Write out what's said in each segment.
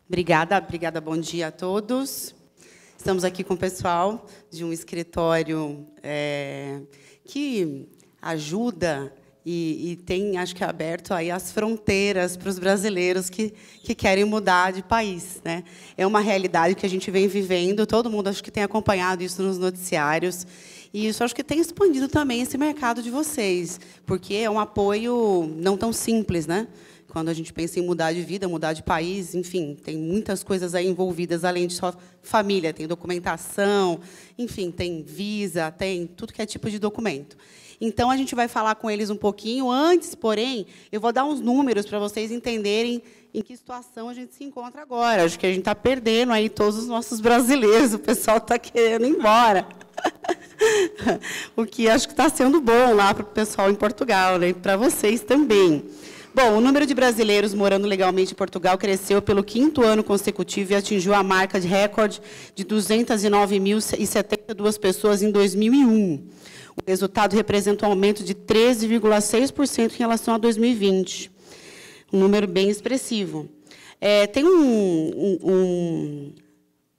Obrigada, bom dia a todos. Estamos aqui com o pessoal de um escritório que ajuda e tem, acho que, aberto aí as fronteiras para os brasileiros que querem mudar de país, né? É uma realidade que a gente vem vivendo, todo mundo acho que tem acompanhado isso nos noticiários, e isso acho que tem expandido também esse mercado de vocês, porque é um apoio não tão simples, né? Quando a gente pensa em mudar de vida, mudar de país, enfim, tem muitas coisas aí envolvidas, além de só família, tem documentação, enfim, tem visa, tem tudo que é tipo de documento. Então, a gente vai falar com eles um pouquinho. Antes, porém, eu vou dar uns números para vocês entenderem em que situação a gente se encontra agora. Acho que a gente está perdendo aí todos os nossos brasileiros, o pessoal está querendo ir embora. O que acho que está sendo bom lá para o pessoal em Portugal, né? Para vocês também. Bom, o número de brasileiros morando legalmente em Portugal cresceu pelo 5º ano consecutivo e atingiu a marca de recorde de 209.072 pessoas em 2001. O resultado representa um aumento de 13,6% em relação a 2020. Um número bem expressivo. Tem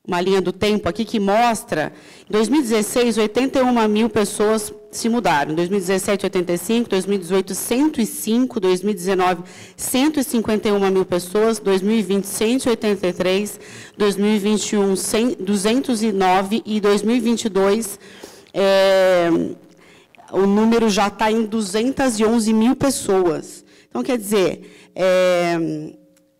uma linha do tempo aqui que mostra, em 2016, 81 mil pessoas se mudaram. Em 2017, 85, 2018, 105, 2019, 151 mil pessoas, 2020, 183, 2021, 209 e 2022, o número já está em 211 mil pessoas. Então, quer dizer,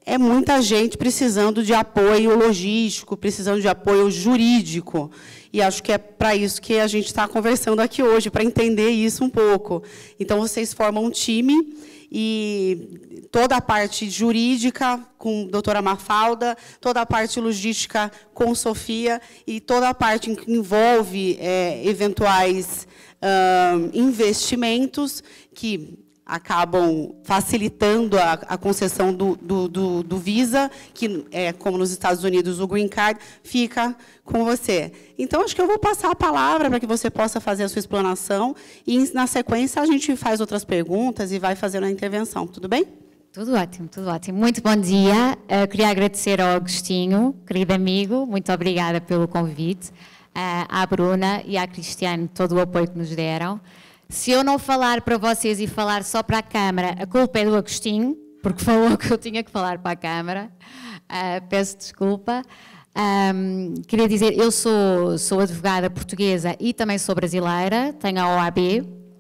é muita gente precisando de apoio logístico, precisando de apoio jurídico. E acho que é para isso que a gente está conversando aqui hoje, para entender isso um pouco. Então, vocês formam um time e toda a parte jurídica com a doutora Mafalda, toda a parte logística com Sofia e toda a parte que envolve eventuais investimentos que acabam facilitando a concessão do Visa, que, como nos Estados Unidos, o Green Card, fica com você. Então, acho que eu vou passar a palavra para que você possa fazer a sua explanação e, na sequência, a gente faz outras perguntas e vai fazendo a intervenção. Tudo bem? Tudo ótimo, tudo ótimo. Muito bom dia. Queria agradecer ao Agostinho, querido amigo, muito obrigada pelo convite, à Bruna e à Cristiane, todo o apoio que nos deram. Se eu não falar para vocês e falar só para a Câmara, a culpa é do Agostinho, porque falou que eu tinha que falar para a Câmara. Peço desculpa. Queria dizer, eu sou advogada portuguesa e também sou brasileira, tenho a OAB.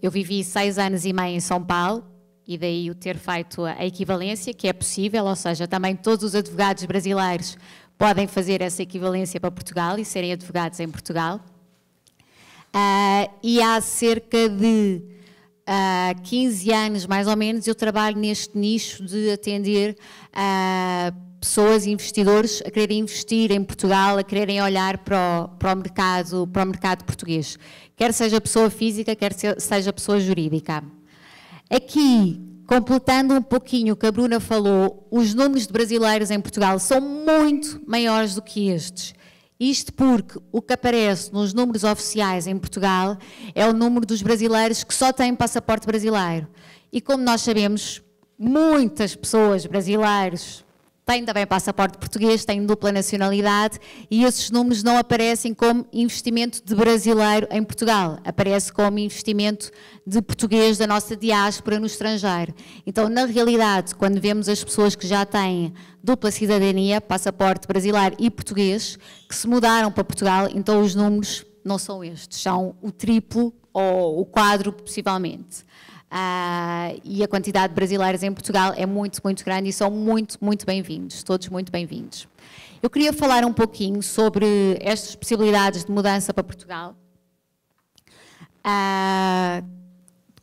Eu vivi 6 anos e meio em São Paulo, e daí o ter feito a equivalência, que é possível, ou seja, também todos os advogados brasileiros podem fazer essa equivalência para Portugal e serem advogados em Portugal. E há cerca de 15 anos, mais ou menos, eu trabalho neste nicho de atender pessoas, investidores, a quererem investir em Portugal, a quererem olhar para o mercado português. Quer seja pessoa física, quer seja pessoa jurídica. Aqui, completando um pouquinho o que a Bruna falou, os números de brasileiros em Portugal são muito maiores do que estes. Isto porque o que aparece nos números oficiais em Portugal é o número dos brasileiros que só têm passaporte brasileiro. E como nós sabemos, muitas pessoas brasileiros têm também passaporte português, têm dupla nacionalidade e esses números não aparecem como investimento de brasileiro em Portugal, aparece como investimento de português da nossa diáspora no estrangeiro. Então, na realidade, quando vemos as pessoas que já têm dupla cidadania, passaporte brasileiro e português, que se mudaram para Portugal, então os números não são estes, são o triplo ou o quádruplo, possivelmente. E a quantidade de brasileiros em Portugal é muito, muito grande e são muito, muito bem-vindos, todos muito bem-vindos. Eu queria falar um pouquinho sobre estas possibilidades de mudança para Portugal.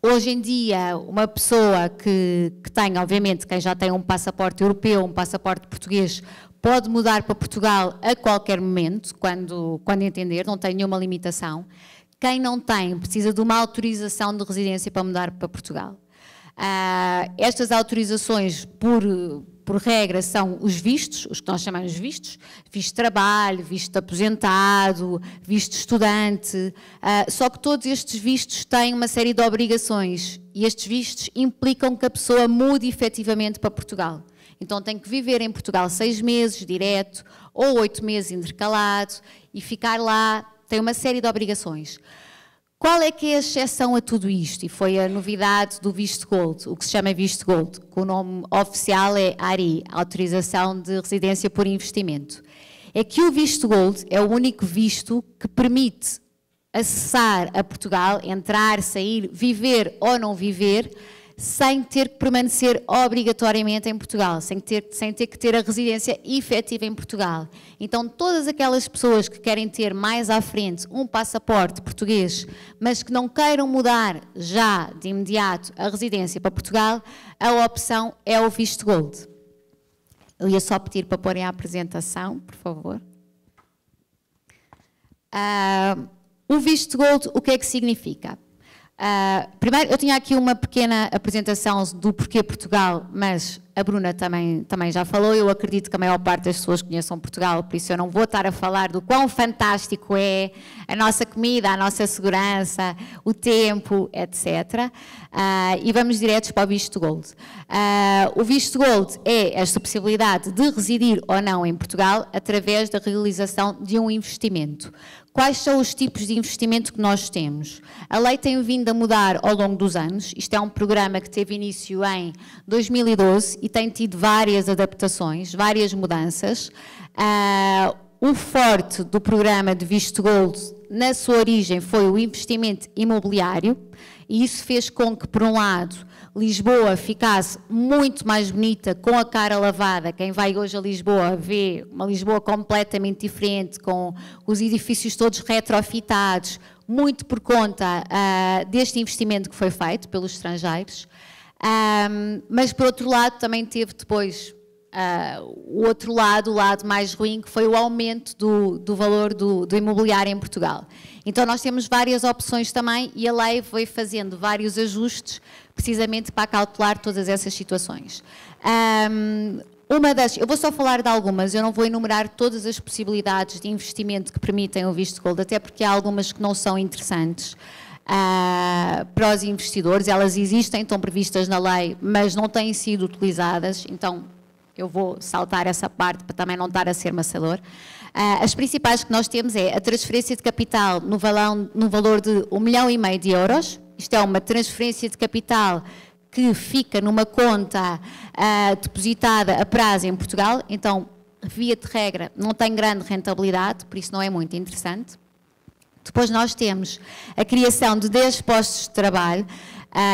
Hoje em dia, uma pessoa que tem, obviamente, quem já tem um passaporte europeu, um passaporte português, pode mudar para Portugal a qualquer momento, quando entender, não tem nenhuma limitação. Quem não tem, precisa de uma autorização de residência para mudar para Portugal. Estas autorizações, por regra, são os vistos, os que nós chamamos de vistos, visto de trabalho, visto de aposentado, visto de estudante, só que todos estes vistos têm uma série de obrigações e estes vistos implicam que a pessoa mude efetivamente para Portugal. Então tem que viver em Portugal 6 meses direto ou 8 meses intercalado e ficar lá, tem uma série de obrigações. Qual é que é a exceção a tudo isto? E foi a novidade do Visto Gold, o que se chama Visto Gold, que o nome oficial é ARI, Autorização de Residência por Investimento. É que o Visto Gold é o único visto que permite acessar a Portugal, entrar, sair, viver ou não viver, sem ter que permanecer obrigatoriamente em Portugal, sem ter que ter a residência efetiva em Portugal. Então, todas aquelas pessoas que querem ter mais à frente um passaporte português, mas que não queiram mudar já de imediato a residência para Portugal, a opção é o Visto Gold. Eu ia só pedir para porem a apresentação, por favor. O Visto Gold, o que é que significa? Primeiro, eu tinha aqui uma pequena apresentação do porquê Portugal, mas a Bruna também já falou. Eu acredito que a maior parte das pessoas conheçam Portugal, por isso eu não vou estar a falar do quão fantástico é a nossa comida, a nossa segurança, o tempo, etc. E vamos diretos para o Visto Gold. O Visto Gold é esta possibilidade de residir ou não em Portugal através da realização de um investimento. Quais são os tipos de investimento que nós temos? A lei tem vindo a mudar ao longo dos anos. Isto é um programa que teve início em 2012 e tem tido várias adaptações, várias mudanças. O forte do programa de Visto Gold, na sua origem, foi o investimento imobiliário, e isso fez com que, por um lado, Lisboa ficasse muito mais bonita, com a cara lavada. Quem vai hoje a Lisboa vê uma Lisboa completamente diferente, com os edifícios todos retrofitados, muito por conta deste investimento que foi feito pelos estrangeiros. Mas, por outro lado, também teve depois o outro lado, o lado mais ruim, que foi o aumento do valor do imobiliário em Portugal. Então, nós temos várias opções também e a lei foi fazendo vários ajustes precisamente para calcular todas essas situações. Eu vou só falar de algumas, eu não vou enumerar todas as possibilidades de investimento que permitem o Visto Gold, até porque há algumas que não são interessantes para os investidores. Elas existem, estão previstas na lei, mas não têm sido utilizadas, então eu vou saltar essa parte para também não estar a ser maçador. As principais que nós temos é a transferência de capital no valor de 1,5 milhão de euros. Isto é uma transferência de capital que fica numa conta depositada a prazo em Portugal, então, via de regra, não tem grande rentabilidade, por isso não é muito interessante. Depois nós temos a criação de 10 postos de trabalho.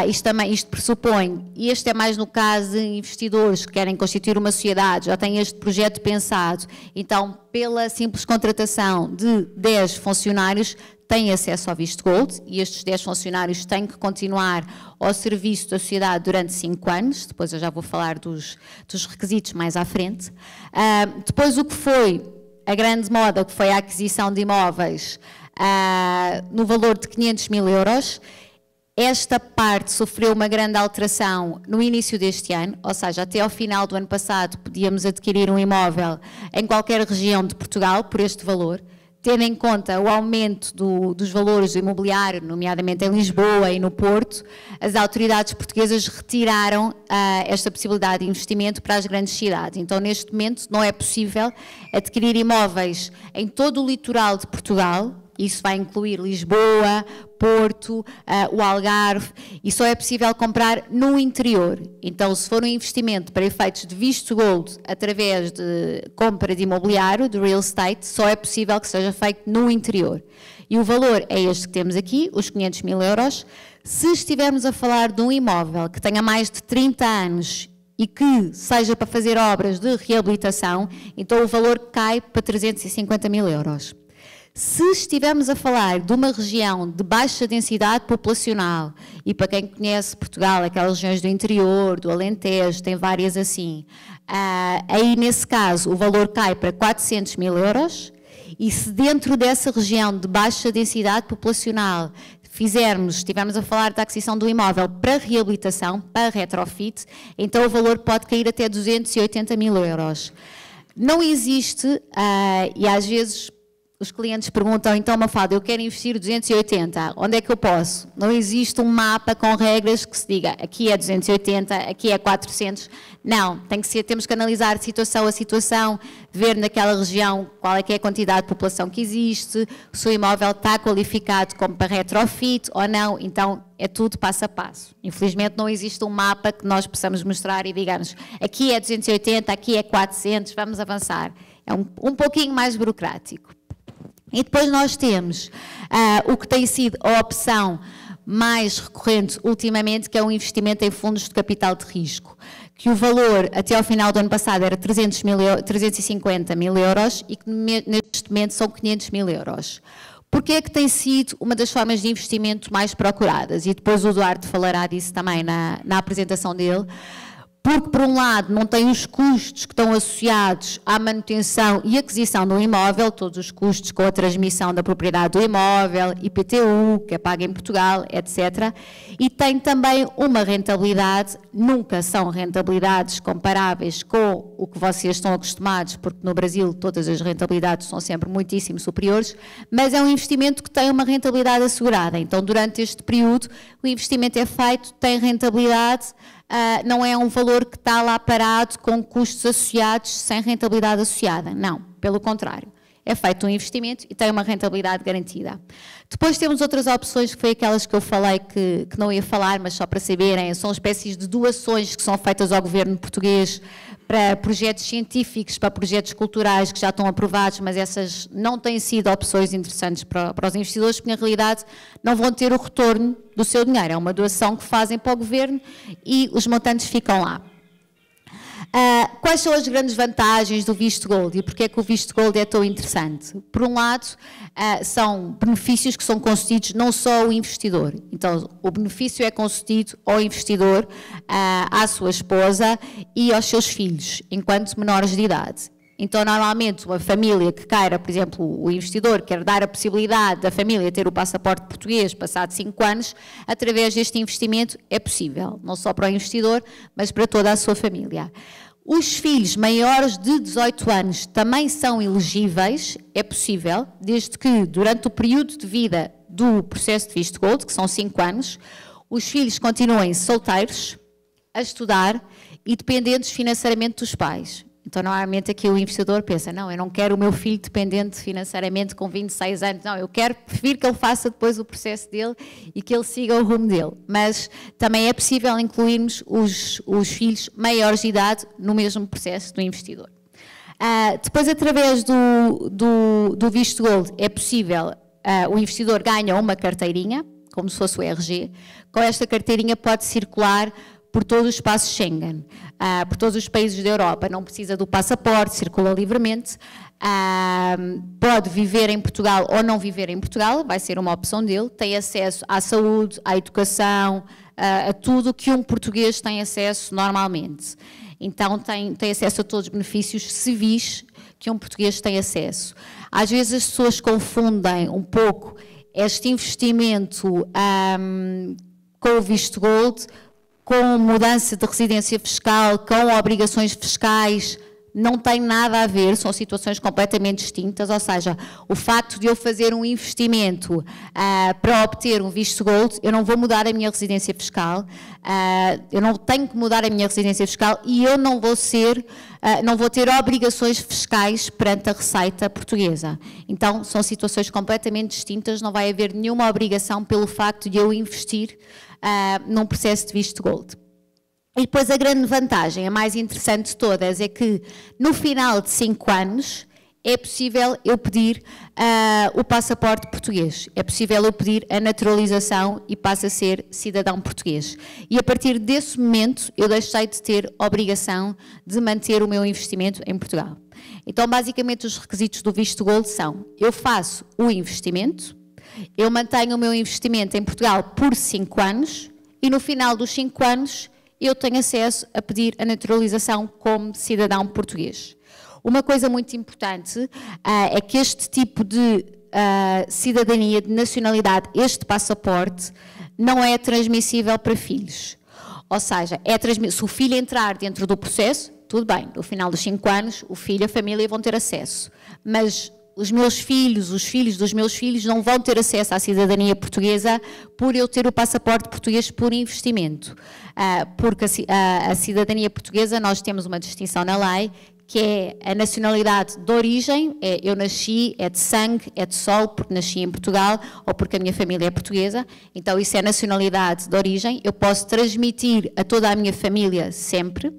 Isto pressupõe, e este é mais no caso de investidores que querem constituir uma sociedade, já têm este projeto pensado, então pela simples contratação de 10 funcionários têm acesso ao Visto Gold e estes 10 funcionários têm que continuar ao serviço da sociedade durante 5 anos, depois eu já vou falar dos requisitos mais à frente. Depois o que foi a grande moda, que foi a aquisição de imóveis no valor de 500 mil euros, esta parte sofreu uma grande alteração no início deste ano, ou seja, até ao final do ano passado podíamos adquirir um imóvel em qualquer região de Portugal por este valor, tendo em conta o aumento dos valores do imobiliário, nomeadamente em Lisboa e no Porto, as autoridades portuguesas retiraram esta possibilidade de investimento para as grandes cidades. Então, neste momento, não é possível adquirir imóveis em todo o litoral de Portugal. Isso vai incluir Lisboa, Porto, o Algarve, e só é possível comprar no interior. Então, se for um investimento para efeitos de Visto Gold através de compra de imobiliário, de real estate, só é possível que seja feito no interior. E o valor é este que temos aqui, os 500 mil euros. Se estivermos a falar de um imóvel que tenha mais de 30 anos e que seja para fazer obras de reabilitação, então o valor cai para 350 mil euros. Se estivermos a falar de uma região de baixa densidade populacional, e para quem conhece Portugal, aquelas regiões do interior, do Alentejo, tem várias assim, aí nesse caso o valor cai para 400 mil euros, e se dentro dessa região de baixa densidade populacional estivermos a falar da aquisição do imóvel para reabilitação, para retrofit, então o valor pode cair até 280 mil euros. Não existe, e às vezes os clientes perguntam, então, Mafalda, eu quero investir 280, onde é que eu posso? Não existe um mapa com regras que se diga, aqui é 280, aqui é 400, não, temos que analisar de situação a situação, ver naquela região qual é que é a quantidade de população que existe, se o imóvel está qualificado como para retrofit ou não, então é tudo passo a passo. Infelizmente não existe um mapa que nós possamos mostrar e digamos, aqui é 280, aqui é 400, vamos avançar. É um pouquinho mais burocrático. E depois nós temos o que tem sido a opção mais recorrente ultimamente, que é o investimento em fundos de capital de risco, que o valor até ao final do ano passado era 350 mil euros e que neste momento são 500 mil euros. Porquê é que tem sido uma das formas de investimento mais procuradas? E depois o Duarte falará disso também na apresentação dele. Porque, por um lado, não tem os custos que estão associados à manutenção e aquisição do imóvel, todos os custos com a transmissão da propriedade do imóvel, IPTU, que é paga em Portugal, etc. E tem também uma rentabilidade, nunca são rentabilidades comparáveis com o que vocês estão acostumados, porque no Brasil todas as rentabilidades são sempre muitíssimo superiores, mas é um investimento que tem uma rentabilidade assegurada. Então, durante este período, o investimento é feito, tem rentabilidade, não é um valor que está lá parado com custos associados sem rentabilidade associada, não, pelo contrário. É feito um investimento e tem uma rentabilidade garantida. Depois temos outras opções, que foi aquelas que eu falei que não ia falar, mas só para saberem, são espécies de doações que são feitas ao governo português para projetos científicos, para projetos culturais que já estão aprovados, mas essas não têm sido opções interessantes para os investidores, porque na realidade não vão ter o retorno do seu dinheiro. É uma doação que fazem para o governo e os montantes ficam lá. Quais são as grandes vantagens do visto gold e porque é que o visto gold é tão interessante? Por um lado, são benefícios que são concedidos não só ao investidor. Então, o benefício é concedido ao investidor, à sua esposa e aos seus filhos, enquanto menores de idade. Então, normalmente, uma família que queira, por exemplo, o investidor quer dar a possibilidade da família ter o passaporte português passado 5 anos, através deste investimento é possível, não só para o investidor, mas para toda a sua família. Os filhos maiores de 18 anos também são elegíveis, é possível, desde que durante o período de vida do processo de visto gold, que são 5 anos, os filhos continuem solteiros, a estudar e dependentes financeiramente dos pais. Então, normalmente aqui o investidor pensa, não, eu não quero o meu filho dependente financeiramente com 26 anos, não, prefiro que ele faça depois o processo dele e que ele siga o rumo dele. Mas também é possível incluirmos os filhos maiores de idade no mesmo processo do investidor. Depois, através do visto gold, é possível, o investidor ganha uma carteirinha, como se fosse o RG, com esta carteirinha pode circular por todo o espaço Schengen, por todos os países da Europa, não precisa do passaporte, circula livremente, pode viver em Portugal ou não viver em Portugal, vai ser uma opção dele, tem acesso à saúde, à educação, a tudo que um português tem acesso normalmente. Então tem acesso a todos os benefícios civis que um português tem acesso. Às vezes as pessoas confundem um pouco este investimento com o visto gold, com mudança de residência fiscal, com obrigações fiscais, não tem nada a ver, são situações completamente distintas, ou seja, o facto de eu fazer um investimento para obter um visto gold, eu não vou mudar a minha residência fiscal, eu não tenho que mudar a minha residência fiscal e eu não vou ter obrigações fiscais perante a Receita portuguesa. Então, são situações completamente distintas, não vai haver nenhuma obrigação pelo facto de eu investir num processo de visto gold. E depois a grande vantagem, a mais interessante de todas, é que no final de 5 anos é possível eu pedir o passaporte português, é possível eu pedir a naturalização e passo a ser cidadão português. E a partir desse momento eu deixei de ter obrigação de manter o meu investimento em Portugal. Então basicamente os requisitos do visto gold são, eu faço o investimento, eu mantenho o meu investimento em Portugal por 5 anos e no final dos 5 anos eu tenho acesso a pedir a naturalização como cidadão português. Uma coisa muito importante é que este tipo de cidadania, de nacionalidade, este passaporte, não é transmissível para filhos. Ou seja, se o filho entrar dentro do processo, tudo bem, no final dos 5 anos, o filho e a família vão ter acesso. Mas os filhos dos meus filhos não vão ter acesso à cidadania portuguesa por eu ter o passaporte português por investimento. Porque a cidadania portuguesa, nós temos uma distinção na lei, que é a nacionalidade de origem, eu nasci, é de sangue, é de sol, porque nasci em Portugal ou porque a minha família é portuguesa, então isso é nacionalidade de origem, eu posso transmitir a toda a minha família sempre.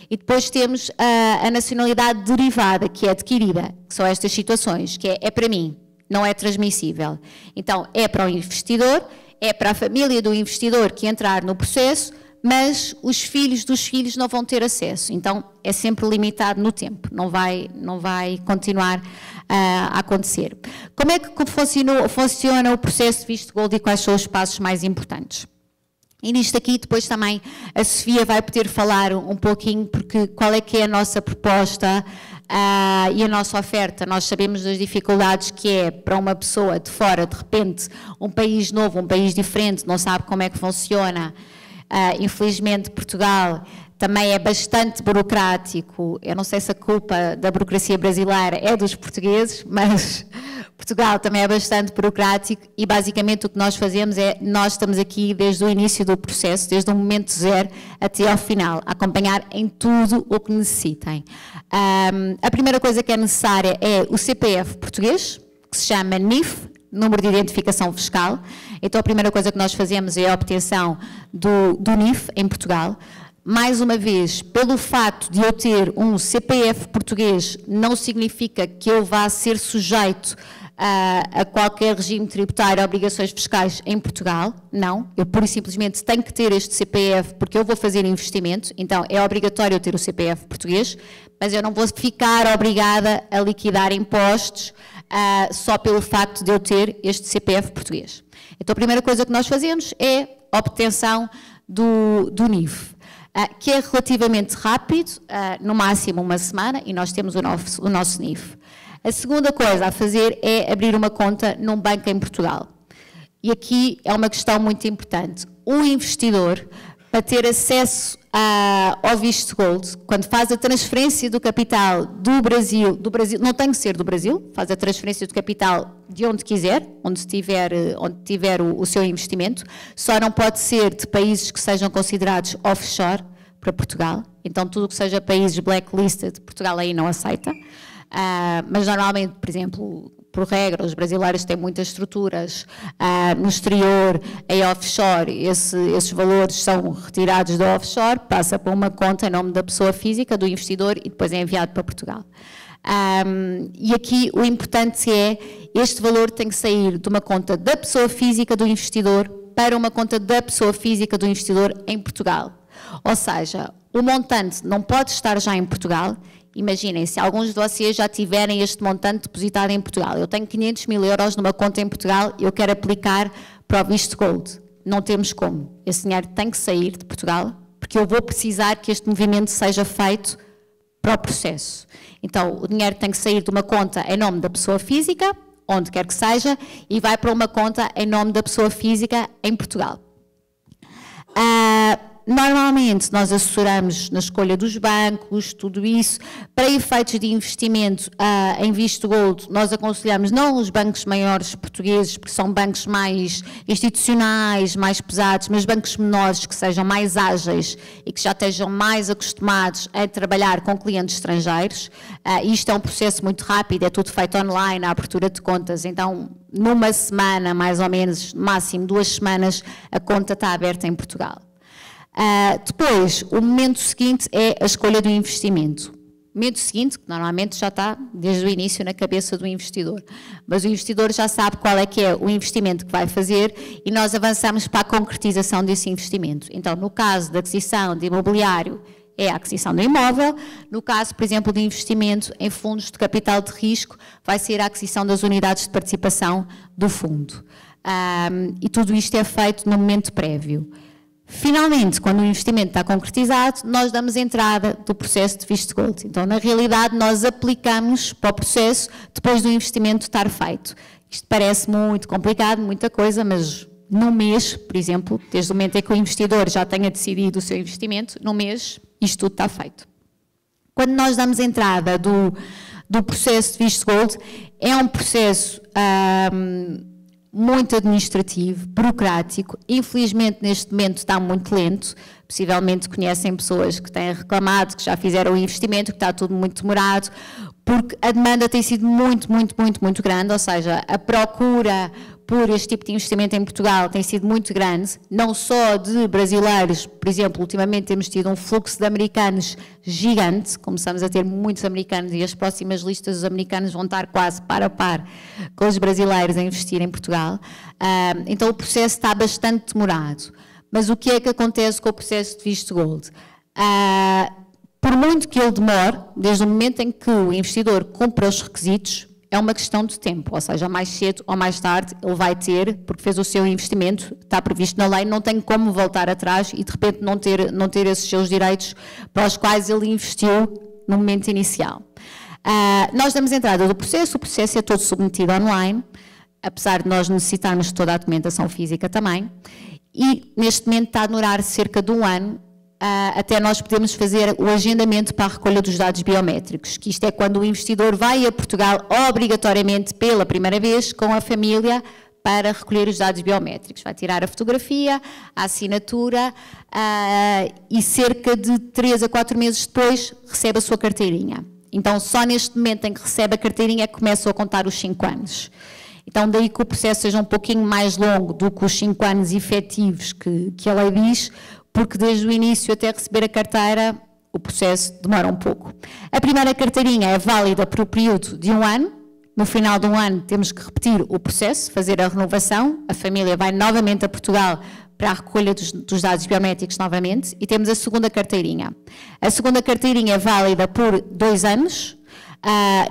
E depois temos a nacionalidade derivada, que é adquirida, que são estas situações, que é para mim, não é transmissível. Então, é para o investidor, é para a família do investidor que entrar no processo, mas os filhos dos filhos não vão ter acesso. Então, é sempre limitado no tempo, não vai continuar a acontecer. Como é que funciona o processo de visto gold e quais são os passos mais importantes? E nisto aqui depois também a Sofia vai poder falar um pouquinho, porque qual é que é a nossa proposta e a nossa oferta. Nós sabemos das dificuldades que é para uma pessoa de fora, de repente, um país novo, um país diferente, não sabe como é que funciona. Infelizmente Portugal também é bastante burocrático, eu não sei se a culpa da burocracia brasileira é dos portugueses, mas Portugal também é bastante burocrático e basicamente o que nós fazemos é, nós estamos aqui desde o início do processo, desde o momento zero até ao final, a acompanhar em tudo o que necessitem. A primeira coisa que é necessária é o CPF português, que se chama NIF, Número de Identificação Fiscal. Então a primeira coisa que nós fazemos é a obtenção do NIF em Portugal. Mais uma vez, pelo facto de eu ter um CPF português, não significa que eu vá ser sujeito a qualquer regime tributário, obrigações fiscais em Portugal, não. Eu pura e simplesmente tenho que ter este CPF porque eu vou fazer investimento, então é obrigatório eu ter o CPF português, mas eu não vou ficar obrigada a liquidar impostos só pelo facto de eu ter este CPF português. Então a primeira coisa que nós fazemos é a obtenção do NIF. Que é relativamente rápido, no máximo uma semana, e nós temos o nosso NIF. A segunda coisa a fazer é abrir uma conta num banco em Portugal. E aqui é uma questão muito importante. O investidor, para ter acesso ao visto gold, quando faz a transferência do capital do Brasil, não tem que ser do Brasil, faz a transferência do capital de onde quiser, onde tiver o seu investimento, só não pode ser de países que sejam considerados offshore para Portugal, então tudo que seja países blacklisted, Portugal aí não aceita, mas normalmente, por exemplo, por regra, os brasileiros têm muitas estruturas no exterior, em offshore, esses valores são retirados do offshore, passa para uma conta em nome da pessoa física, do investidor, e depois é enviado para Portugal. E aqui o importante é, este valor tem que sair de uma conta da pessoa física do investidor para uma conta da pessoa física do investidor em Portugal. Ou seja, o montante não pode estar já em Portugal. Imaginem, se alguns de vocês já tiverem este montante depositado em Portugal, eu tenho 500 mil euros numa conta em Portugal, eu quero aplicar para o visto gold. Não temos como. Esse dinheiro tem que sair de Portugal, porque eu vou precisar que este movimento seja feito para o processo. Então, o dinheiro tem que sair de uma conta em nome da pessoa física, onde quer que seja, e vai para uma conta em nome da pessoa física em Portugal. Normalmente nós assessoramos na escolha dos bancos, tudo isso. Para efeitos de investimento em visto gold, nós aconselhamos não os bancos maiores portugueses, porque são bancos mais institucionais, mais pesados, mas bancos menores que sejam mais ágeis e que já estejam mais acostumados a trabalhar com clientes estrangeiros. Isto é um processo muito rápido, é tudo feito online, a abertura de contas, então numa semana, mais ou menos, máximo 2 semanas, a conta está aberta em Portugal. Depois, o momento seguinte é a escolha do investimento. O momento seguinte, que normalmente já está desde o início na cabeça do investidor, mas o investidor já sabe qual é que é o investimento que vai fazer e nós avançamos para a concretização desse investimento. Então, no caso da aquisição de imobiliário, é a aquisição do imóvel. No caso, por exemplo, de investimento em fundos de capital de risco, vai ser a aquisição das unidades de participação do fundo. E tudo isto é feito no momento prévio. Finalmente, quando o investimento está concretizado, nós damos entrada do processo de visto gold. Então, na realidade, nós aplicamos para o processo depois do investimento estar feito. Isto parece muito complicado, muita coisa, mas num mês, por exemplo, desde o momento em que o investidor já tenha decidido o seu investimento, num mês isto tudo está feito. Quando nós damos entrada do do processo de visto gold, é um processo muito administrativo, burocrático. Infelizmente, neste momento está muito lento. Possivelmente conhecem pessoas que têm reclamado, que já fizeram o investimento, que está tudo muito demorado, porque a demanda tem sido muito grande, ou seja, a procura por este tipo de investimento em Portugal tem sido muito grande, não só de brasileiros, por exemplo, ultimamente temos tido um fluxo de americanos gigante, começamos a ter muitos americanos e as próximas listas dos americanos vão estar quase par a par com os brasileiros a investir em Portugal, então o processo está bastante demorado. Mas o que é que acontece com o processo de visto gold? Por muito que ele demore, desde o momento em que o investidor cumpra os requisitos, é uma questão de tempo, ou seja, mais cedo ou mais tarde ele vai ter, porque fez o seu investimento, está previsto na lei, não tem como voltar atrás e de repente não ter esses seus direitos para os quais ele investiu no momento inicial. Nós damos entrada do processo, o processo é todo submetido online, apesar de nós necessitarmos de toda a documentação física também, e neste momento está a demorar cerca de 1 ano até nós podemos fazer o agendamento para a recolha dos dados biométricos, que isto é quando o investidor vai a Portugal obrigatoriamente pela primeira vez com a família para recolher os dados biométricos. Vai tirar a fotografia, a assinatura e cerca de 3 a 4 meses depois recebe a sua carteirinha. Então só neste momento em que recebe a carteirinha é que começam a contar os 5 anos. Então daí que o processo seja um pouquinho mais longo do que os 5 anos efetivos que a lei diz, porque desde o início até receber a carteira, o processo demora um pouco. A primeira carteirinha é válida por um período de 1 ano, no final de 1 ano temos que repetir o processo, fazer a renovação, a família vai novamente a Portugal para a recolha dos dados biométricos novamente, e temos a segunda carteirinha. A segunda carteirinha é válida por 2 anos,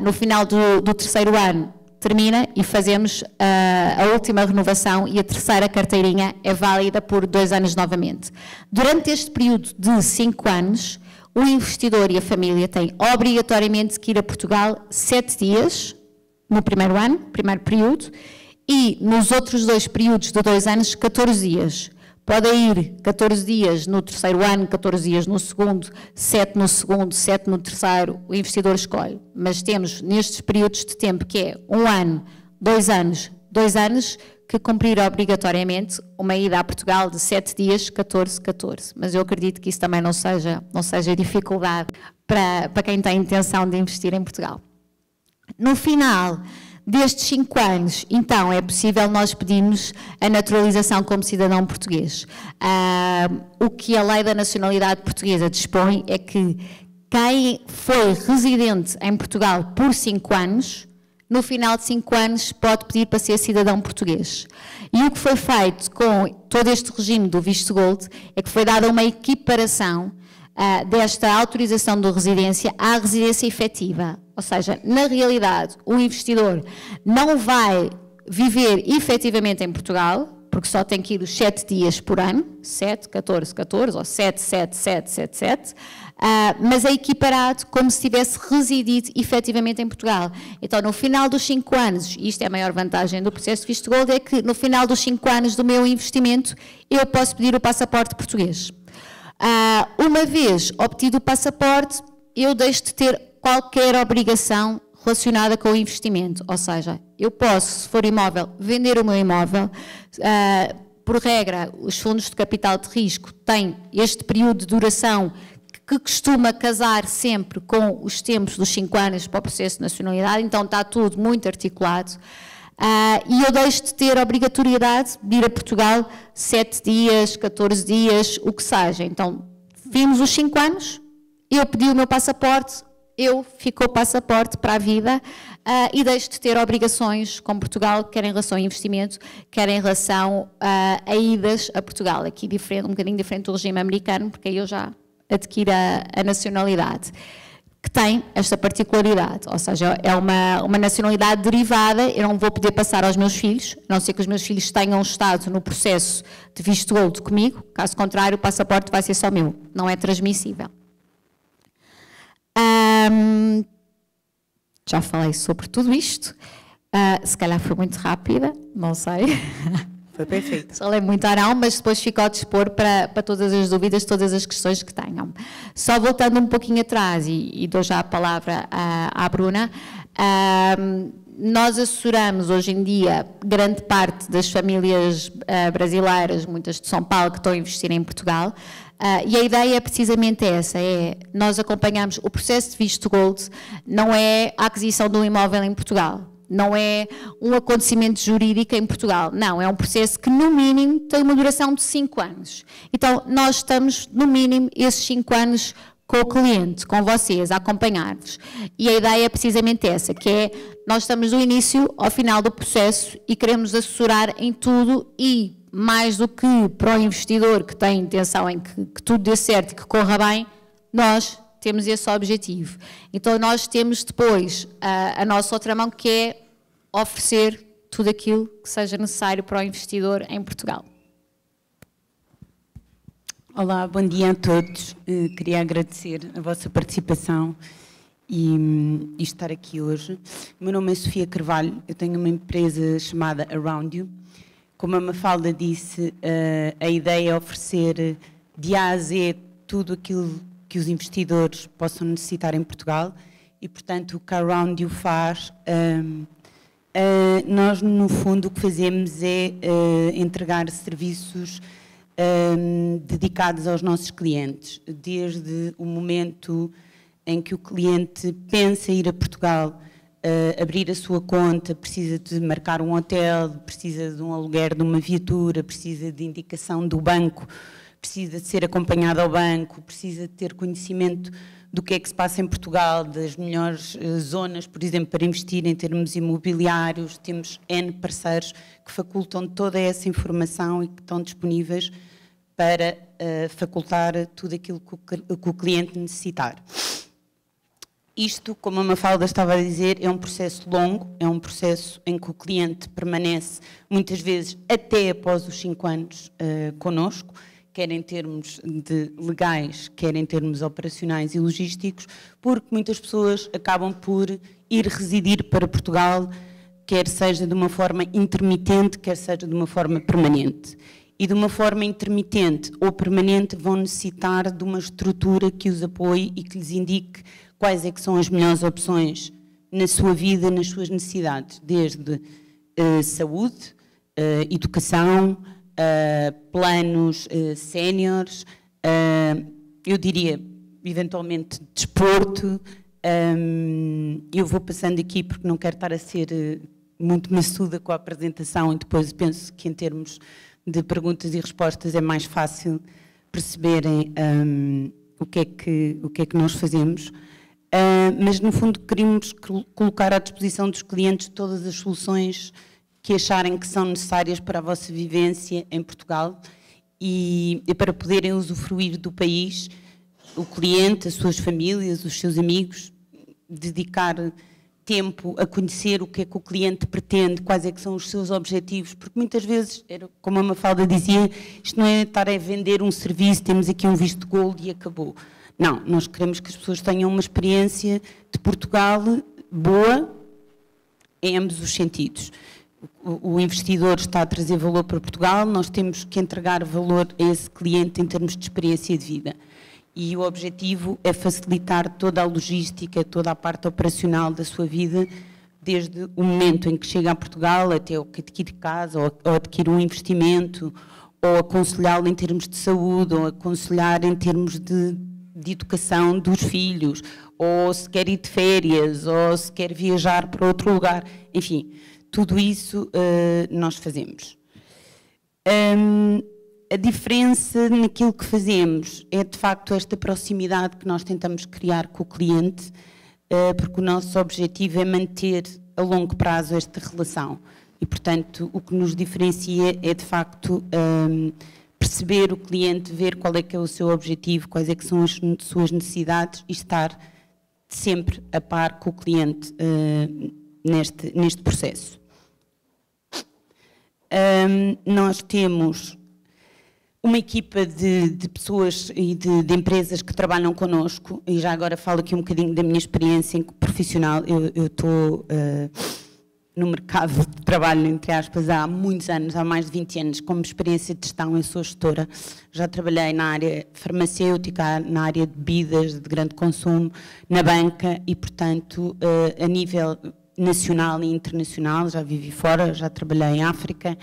no final do 3º ano, termina e fazemos a última renovação e a terceira carteirinha é válida por 2 anos novamente. Durante este período de 5 anos, o investidor e a família têm obrigatoriamente que ir a Portugal 7 dias no primeiro ano, primeiro período, e nos outros 2 períodos de 2 anos, 14 dias. Podem ir 14 dias no 3º ano, 14 dias no segundo, 7 no segundo, 7 no terceiro, o investidor escolhe. Mas temos nestes períodos de tempo que é 1 ano, 2 anos, 2 anos, que cumprir obrigatoriamente uma ida a Portugal de 7 dias, 14, 14. Mas eu acredito que isso também não seja dificuldade para quem tem intenção de investir em Portugal. No final destes 5 anos, então, é possível nós pedirmos a naturalização como cidadão português. O que a lei da nacionalidade portuguesa dispõe é que quem foi residente em Portugal por 5 anos, no final de 5 anos pode pedir para ser cidadão português. E o que foi feito com todo este regime do visto gold é que foi dada uma equiparação desta autorização de residência à residência efetiva. Ou seja, na realidade, o investidor não vai viver efetivamente em Portugal, porque só tem que ir os 7 dias por ano, 7, 14, 14, ou 7, 7, 7, 7, 7, mas é equiparado como se tivesse residido efetivamente em Portugal. Então, no final dos 5 anos, e isto é a maior vantagem do processo de visto gold, é que no final dos 5 anos do meu investimento, eu posso pedir o passaporte português. Uma vez obtido o passaporte, eu deixo de ter qualquer obrigação relacionada com o investimento, ou seja, eu posso, se for imóvel, vender o meu imóvel, por regra, os fundos de capital de risco têm este período de duração que costuma casar sempre com os tempos dos 5 anos para o processo de nacionalidade, então está tudo muito articulado. E eu deixo de ter a obrigatoriedade de ir a Portugal 7 dias, 14 dias, o que seja. Então, vimos os 5 anos, eu pedi o meu passaporte, eu fico o passaporte para a vida e deixo de ter obrigações com Portugal, quer em relação a investimento, quer em relação a idas a Portugal. Aqui um bocadinho diferente do regime americano, porque aí eu já adquiro a nacionalidade, que tem esta particularidade, ou seja, é uma nacionalidade derivada, eu não vou poder passar aos meus filhos, a não ser que os meus filhos tenham estado no processo de visto gold comigo, caso contrário o passaporte vai ser só meu, não é transmissível. Já falei sobre tudo isto, se calhar foi muito rápida, não sei. Foi perfeito. Falei muito ou não, mas depois fico ao dispor para todas as dúvidas, todas as questões que tenham. Só voltando um pouquinho atrás, e dou já a palavra à Bruna, nós assessoramos hoje em dia grande parte das famílias brasileiras, muitas de São Paulo, que estão a investir em Portugal, e a ideia é precisamente essa, nós acompanhamos o processo de visto gold, não é a aquisição de um imóvel em Portugal, não é um acontecimento jurídico em Portugal, não, é um processo que no mínimo tem uma duração de 5 anos. Então nós estamos no mínimo esses 5 anos com o cliente, com vocês, a acompanhar-vos. E a ideia é precisamente essa, que é, nós estamos do início ao final do processo e queremos assessorar em tudo e, mais do que para o investidor que tem intenção em que tudo dê certo e que corra bem, nós temos esse objetivo. Então nós temos depois a nossa outra mão, que é oferecer tudo aquilo que seja necessário para o investidor em Portugal. Olá, bom dia a todos. Queria agradecer a vossa participação e estar aqui hoje. O meu nome é Sofia Carvalho, eu tenho uma empresa chamada Around You. Como a Mafalda disse, a ideia é oferecer de A a Z tudo aquilo que os investidores possam necessitar em Portugal e, portanto, o que a Around You faz, nós, no fundo, o que fazemos é entregar serviços dedicados aos nossos clientes, desde o momento em que o cliente pensa ir a Portugal, abrir a sua conta, precisa de marcar um hotel, precisa de um aluguer de uma viatura, precisa de indicação do banco, precisa de ser acompanhado ao banco, precisa de ter conhecimento do que é que se passa em Portugal, das melhores zonas, por exemplo, para investir em termos imobiliários. Temos N parceiros que facultam toda essa informação e que estão disponíveis para facultar tudo aquilo que o cliente necessitar. Isto, como a Mafalda estava a dizer, é um processo longo, é um processo em que o cliente permanece muitas vezes até após os 5 anos connosco, quer em termos legais, quer em termos operacionais e logísticos, porque muitas pessoas acabam por ir residir para Portugal, quer seja de uma forma intermitente, quer seja de uma forma permanente. E de uma forma intermitente ou permanente vão necessitar de uma estrutura que os apoie e que lhes indique quais é que são as melhores opções na sua vida, nas suas necessidades, desde saúde, educação, planos séniores, eu diria, eventualmente, desporto. Eu vou passando aqui porque não quero estar a ser muito maçuda com a apresentação e depois penso que em termos de perguntas e respostas é mais fácil perceberem o que é que nós fazemos. Mas, no fundo, queríamos colocar à disposição dos clientes todas as soluções que acharem que são necessárias para a vossa vivência em Portugal e para poderem usufruir do país, o cliente, as suas famílias, os seus amigos, dedicar tempo a conhecer o que é que o cliente pretende, quais é que são os seus objetivos, porque muitas vezes, como a Mafalda dizia, isto não é estar a vender um serviço, temos aqui um visto gold e acabou. Não, nós queremos que as pessoas tenham uma experiência de Portugal boa em ambos os sentidos. O investidor está a trazer valor para Portugal, nós temos que entregar valor a esse cliente em termos de experiência de vida. E o objetivo é facilitar toda a logística, toda a parte operacional da sua vida, desde o momento em que chega a Portugal até o que adquire casa, ou adquire um investimento, ou aconselhá-lo em termos de saúde, ou aconselhar em termos de educação dos filhos, ou se quer ir de férias, ou se quer viajar para outro lugar, enfim, tudo isso nós fazemos. A diferença naquilo que fazemos é, de facto, esta proximidade que nós tentamos criar com o cliente, porque o nosso objetivo é manter a longo prazo esta relação. E, portanto, o que nos diferencia é, de facto, perceber o cliente, ver qual é que é o seu objetivo, quais é que são as suas necessidades e estar sempre a par com o cliente neste processo. Nós temos uma equipa de pessoas e de empresas que trabalham connosco, e já agora falo aqui um bocadinho da minha experiência profissional. Eu estou no mercado de trabalho, entre aspas, há muitos anos, há mais de 20 anos, como experiência de gestão, eu sou gestora. Já trabalhei na área farmacêutica, na área de bebidas de grande consumo, na banca e, portanto, a nível nacional e internacional, já vivi fora, já trabalhei em África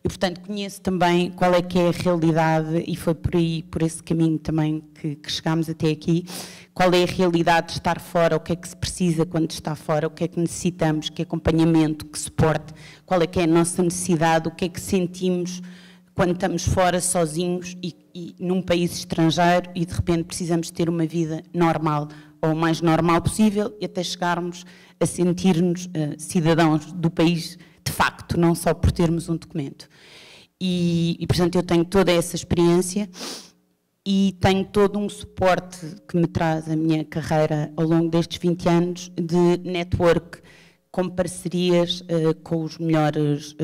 e, portanto, conheço também qual é que é a realidade e foi por aí, por esse caminho também que chegámos até aqui. Qual é a realidade de estar fora, o que é que se precisa quando está fora, o que é que necessitamos, que acompanhamento, que suporte, qual é que é a nossa necessidade, o que é que sentimos quando estamos fora sozinhos e num país estrangeiro e de repente precisamos ter uma vida normal, ou o mais normal possível, e até chegarmos a sentir-nos cidadãos do país de facto, não só por termos um documento. E portanto, eu tenho toda essa experiência e tenho todo um suporte que me traz a minha carreira ao longo destes 20 anos de network, com parcerias com os melhores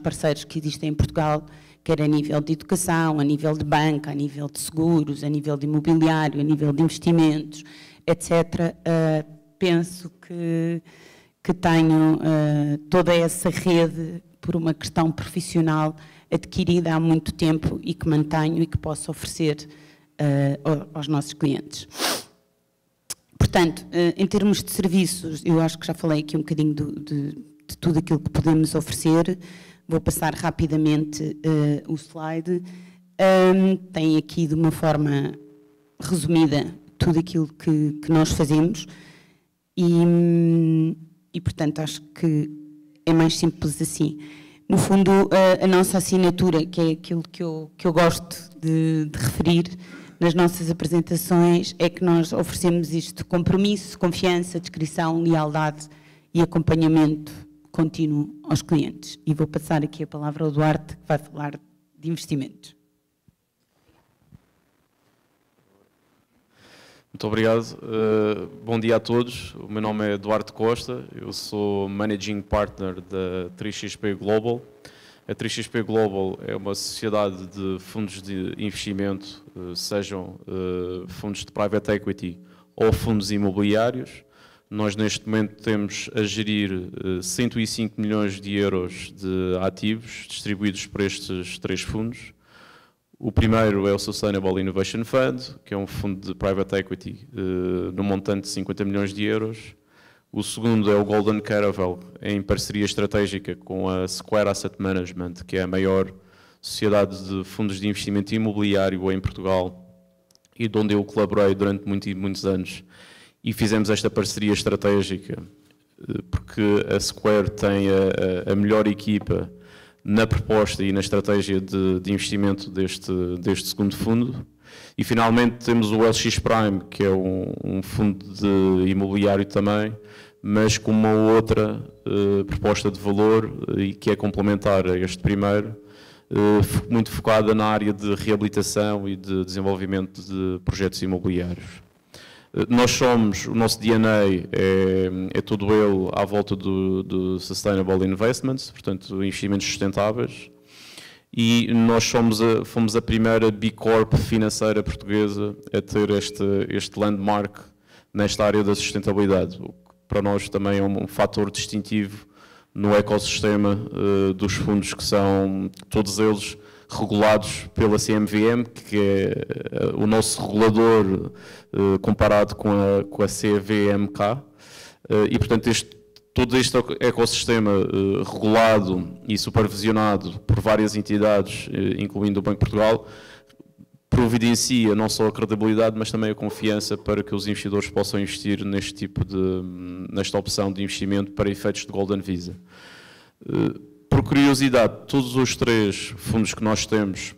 parceiros que existem em Portugal, quer a nível de educação, a nível de banca, a nível de seguros, a nível de imobiliário, a nível de investimentos, etc. Penso que tenho toda essa rede por uma questão profissional adquirida há muito tempo e que mantenho e que posso oferecer aos nossos clientes. Portanto, em termos de serviços, eu acho que já falei aqui um bocadinho de tudo aquilo que podemos oferecer. Vou passar rapidamente o slide. Tem aqui, de uma forma resumida, tudo aquilo que nós fazemos e, portanto, acho que é mais simples assim. No fundo, a nossa assinatura, que é aquilo que eu gosto de referir nas nossas apresentações, é que nós oferecemos isto: compromisso, confiança, descrição, lealdade e acompanhamento contínuo aos clientes. E vou passar aqui a palavra ao Duarte, que vai falar de investimentos. Muito obrigado. Bom dia a todos. O meu nome é Duarte Costa, eu sou Managing Partner da 3XP Global. A 3XP Global é uma sociedade de fundos de investimento, sejam fundos de private equity ou fundos imobiliários. Nós neste momento temos a gerir 105 milhões de euros de ativos distribuídos por estes 3 fundos. O primeiro é o Sustainable Innovation Fund, que é um fundo de private equity no montante de 50 milhões de euros. O segundo é o Golden Caravel, em parceria estratégica com a Square Asset Management, que é a maior sociedade de fundos de investimento imobiliário em Portugal e de onde eu colaborei durante muitos anos. E fizemos esta parceria estratégica porque a Square tem a melhor equipa na proposta e na estratégia de investimento deste segundo fundo. E finalmente temos o LX Prime, que é um fundo de imobiliário também, mas com uma outra proposta de valor e que é complementar a este primeiro, muito focada na área de reabilitação e de desenvolvimento de projetos imobiliários. Nós somos, o nosso DNA é todo ele à volta do Sustainable Investments, portanto, investimentos sustentáveis, e nós fomos a primeira B Corp financeira portuguesa a ter este landmark nesta área da sustentabilidade, o que para nós também é um fator distintivo no ecossistema dos fundos, que são todos eles regulados pela CMVM, que é o nosso regulador comparado com a CVMK, e portanto todo este ecossistema regulado e supervisionado por várias entidades, incluindo o Banco de Portugal, providencia não só a credibilidade, mas também a confiança para que os investidores possam investir nesta opção de investimento para efeitos de Golden Visa. Por curiosidade, todos os 3 fundos que nós temos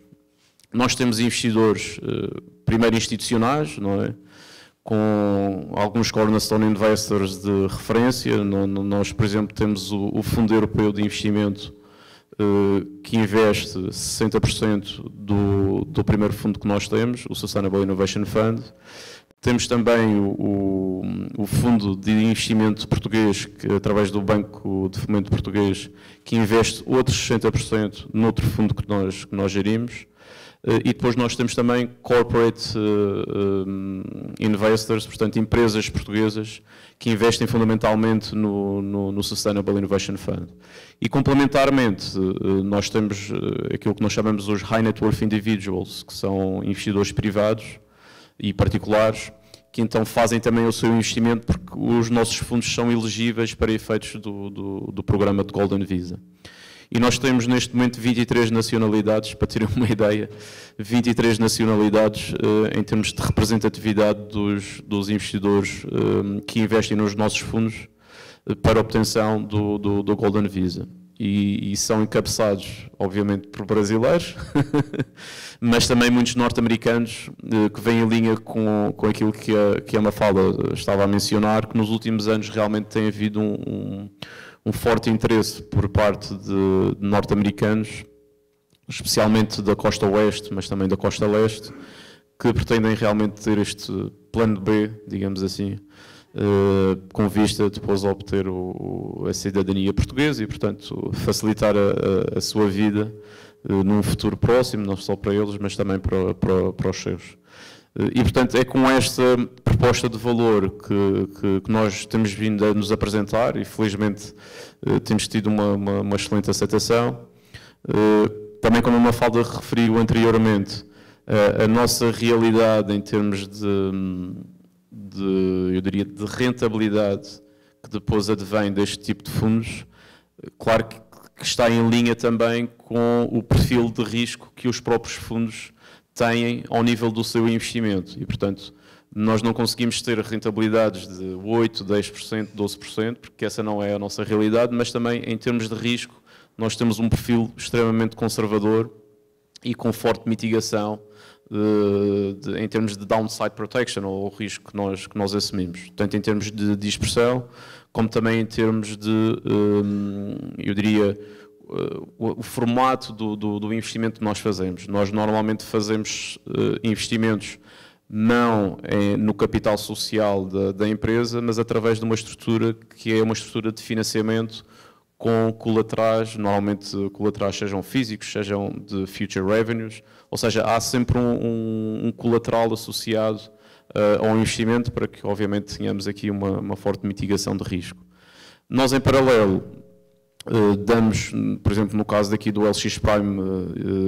investidores, primeiro institucionais, não é? Com alguns cornerstone investors de referência. Nós, por exemplo, temos o Fundo Europeu de Investimento, que investe 60% do primeiro fundo que nós temos, o Sustainable Innovation Fund. Temos também o Fundo de Investimento Português, que, através do Banco de Fomento Português, que investe outros 60% noutro fundo que nós gerimos. E depois nós temos também corporate investors, portanto empresas portuguesas que investem fundamentalmente no Sustainable Innovation Fund. E complementarmente, nós temos aquilo que nós chamamos os High Net Worth Individuals, que são investidores privados e particulares, que então fazem também o seu investimento porque os nossos fundos são elegíveis para efeitos do programa de Golden Visa. E nós temos neste momento 23 nacionalidades, para terem uma ideia, 23 nacionalidades em termos de representatividade dos investidores que investem nos nossos fundos para a obtenção do Golden Visa. E são encabeçados, obviamente, por brasileiros, mas também muitos norte-americanos que vêm em linha com aquilo que a Mafalda estava a mencionar, que nos últimos anos realmente tem havido um forte interesse por parte de norte-americanos, especialmente da costa oeste, mas também da costa leste, que pretendem realmente ter este plano B, digamos assim, com vista depois a obter a cidadania portuguesa e, portanto, facilitar a sua vida num futuro próximo, não só para eles, mas também para os seus. E, portanto, é com esta proposta de valor que nós temos vindo a nos apresentar e, felizmente, temos tido uma excelente aceitação. Também, como a Mafalda referiu anteriormente, a nossa realidade em termos eu diria, de rentabilidade que depois advém deste tipo de fundos, claro que está em linha também com o perfil de risco que os próprios fundos têm ao nível do seu investimento. E, portanto, nós não conseguimos ter rentabilidades de 8%, 10%, 12%, porque essa não é a nossa realidade, mas também, em termos de risco, nós temos um perfil extremamente conservador e com forte mitigação em termos de downside protection, ou o risco que nós assumimos, tanto em termos de dispersão, como também em termos de, eu diria, o formato do investimento que nós fazemos. Nós normalmente fazemos investimentos não no capital social da empresa, mas através de uma estrutura que é uma estrutura de financiamento com colaterais, normalmente colaterais sejam físicos, sejam de future revenues, ou seja, há sempre um colateral associado ao investimento para que, obviamente, tenhamos aqui uma forte mitigação de risco. Nós, em paralelo, damos, por exemplo, no caso daqui do LX Prime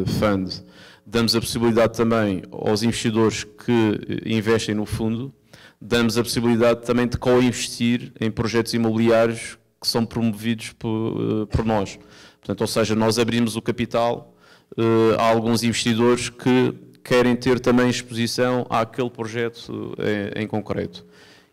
Fund, damos a possibilidade também aos investidores que investem no fundo, damos a possibilidade também de co-investir em projetos imobiliários que são promovidos por nós. Portanto, ou seja, nós abrimos o capital a alguns investidores que querem ter também exposição àquele projeto em concreto.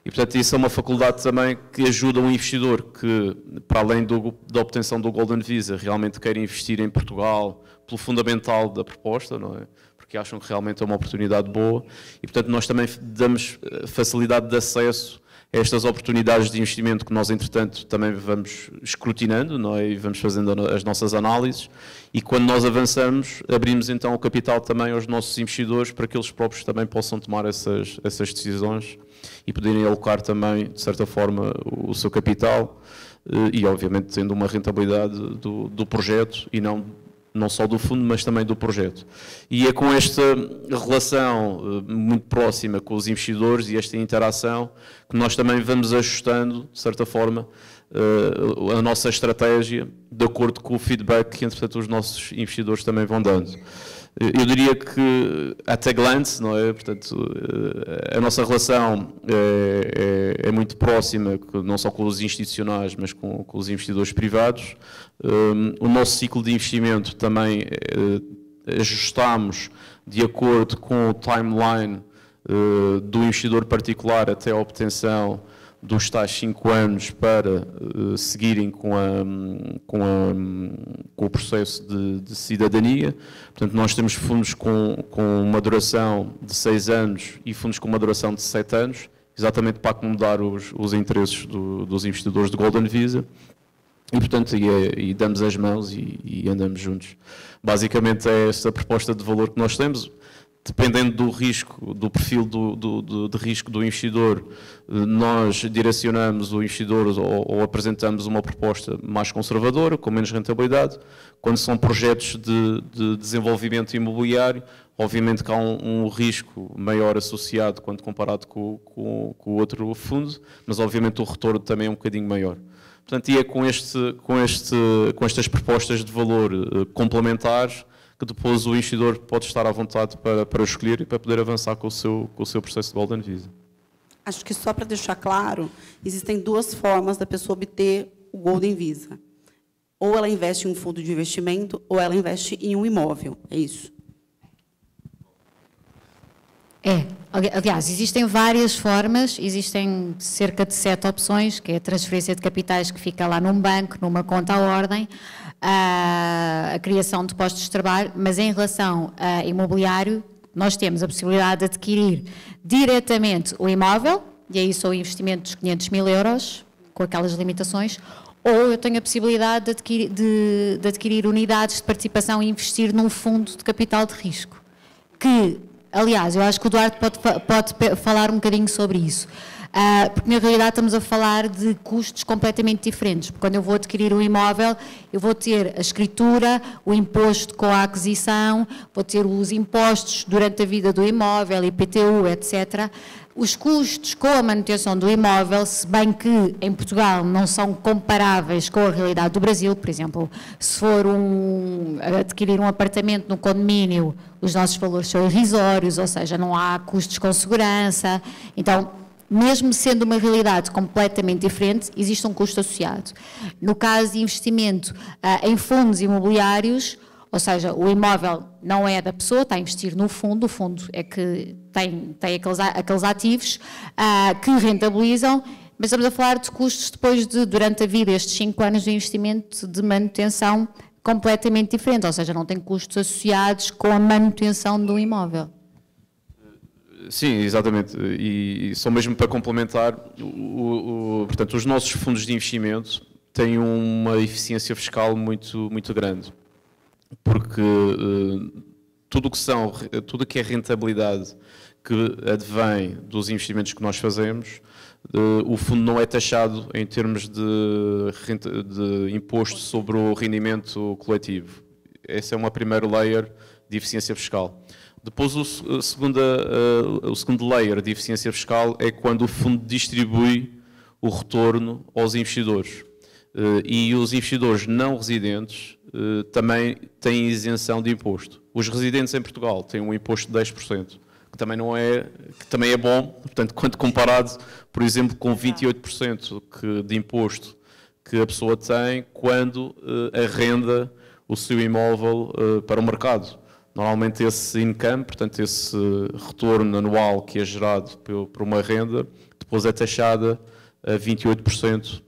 E, portanto, isso é uma faculdade também que ajuda um investidor que, para além da obtenção do Golden Visa, realmente quer investir em Portugal pelo fundamental da proposta, não é? Porque acham que realmente é uma oportunidade boa. E, portanto, nós também damos facilidade de acesso a estas oportunidades de investimento que nós, entretanto, também vamos escrutinando, não é? E vamos fazendo as nossas análises. E, quando nós avançamos, abrimos então o capital também aos nossos investidores para que eles próprios também possam tomar essas decisões e poderem alocar também, de certa forma, o seu capital e, obviamente, tendo uma rentabilidade do projeto e não só do fundo, mas também do projeto. E é com esta relação muito próxima com os investidores e esta interação que nós também vamos ajustando, de certa forma, a nossa estratégia de acordo com o feedback que, entretanto, os nossos investidores também vão dando. Eu diria que, at a glance, não é? Portanto, a nossa relação é muito próxima, não só com os institucionais, mas com os investidores privados. O nosso ciclo de investimento também ajustamos de acordo com o timeline do investidor particular até a obtenção dos tais 5 anos para seguirem com o processo de cidadania. Portanto, nós temos fundos com uma duração de 6 anos e fundos com uma duração de 7 anos, exatamente para acomodar os interesses dos investidores de Golden Visa. E, portanto, e damos as mãos e andamos juntos. Basicamente é esta proposta de valor que nós temos. dependendo do risco, do perfil de risco do investidor, nós direcionamos o investidor ou apresentamos uma proposta mais conservadora, com menos rentabilidade. Quando são projetos de desenvolvimento imobiliário, obviamente que há um risco maior associado quando comparado com o outro fundo, mas obviamente o retorno também é um bocadinho maior. Portanto, e é com estas propostas de valor complementares que depois o investidor pode estar à vontade para escolher e para poder avançar com o seu processo de Golden Visa. Acho que só para deixar claro, existem duas formas da pessoa obter o Golden Visa. Ou ela investe em um fundo de investimento, ou ela investe em um imóvel. É isso? Aliás, existem várias formas, existem cerca de 7 opções, que é a transferência de capitais que fica lá num banco, numa conta à ordem, a criação de postos de trabalho, mas em relação a imobiliário, nós temos a possibilidade de adquirir diretamente o imóvel, e aí só o investimento dos 500 mil euros, com aquelas limitações, ou eu tenho a possibilidade de adquirir unidades de participação e investir num fundo de capital de risco, que, aliás, eu acho que o Duarte pode falar um bocadinho sobre isso. Porque na realidade estamos a falar de custos completamente diferentes. Porque quando eu vou adquirir um imóvel, eu vou ter a escritura, o imposto com a aquisição, vou ter os impostos durante a vida do imóvel, IPTU, etc. Os custos com a manutenção do imóvel, se bem que em Portugal não são comparáveis com a realidade do Brasil, por exemplo, se for adquirir um apartamento no condomínio, os nossos valores são irrisórios, ou seja, não há custos com segurança, então, mesmo sendo uma realidade completamente diferente, existe um custo associado. No caso de investimento em fundos imobiliários, ou seja, o imóvel não é da pessoa, está a investir no fundo, o fundo é que tem aqueles ativos que rentabilizam, mas estamos a falar de custos depois durante a vida, estes 5 anos de investimento de manutenção completamente diferente, ou seja, não tem custos associados com a manutenção do imóvel. Sim, exatamente. E só mesmo para complementar, portanto, os nossos fundos de investimento têm uma eficiência fiscal muito, muito grande, porque tudo o que é rentabilidade que advém dos investimentos que nós fazemos, o fundo não é taxado em termos de imposto sobre o rendimento coletivo. Essa é uma primeira layer de eficiência fiscal. Depois, o segundo layer de eficiência fiscal é quando o fundo distribui o retorno aos investidores. E os investidores não residentes também têm isenção de imposto. Os residentes em Portugal têm um imposto de 10%, que também é bom, portanto, quando comparado, por exemplo, com 28% de imposto que a pessoa tem quando arrenda o seu imóvel para o mercado. Normalmente esse income, portanto esse retorno anual que é gerado por uma renda, depois é taxada a 28%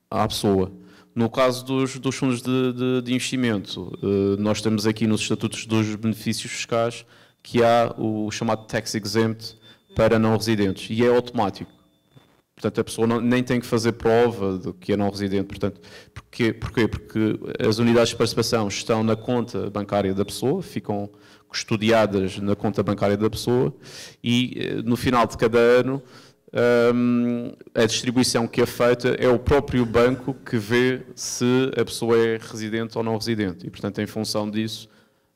à pessoa. No caso dos fundos de investimento, nós temos aqui nos estatutos dos benefícios fiscais que há o chamado tax exempt para não residentes e é automático. Portanto, a pessoa nem tem que fazer prova de que é não residente. Portanto, porquê? Porque as unidades de participação estão na conta bancária da pessoa, ficam custodiadas na conta bancária da pessoa e no final de cada ano a distribuição que é feita é o próprio banco que vê se a pessoa é residente ou não residente. E, portanto, em função disso,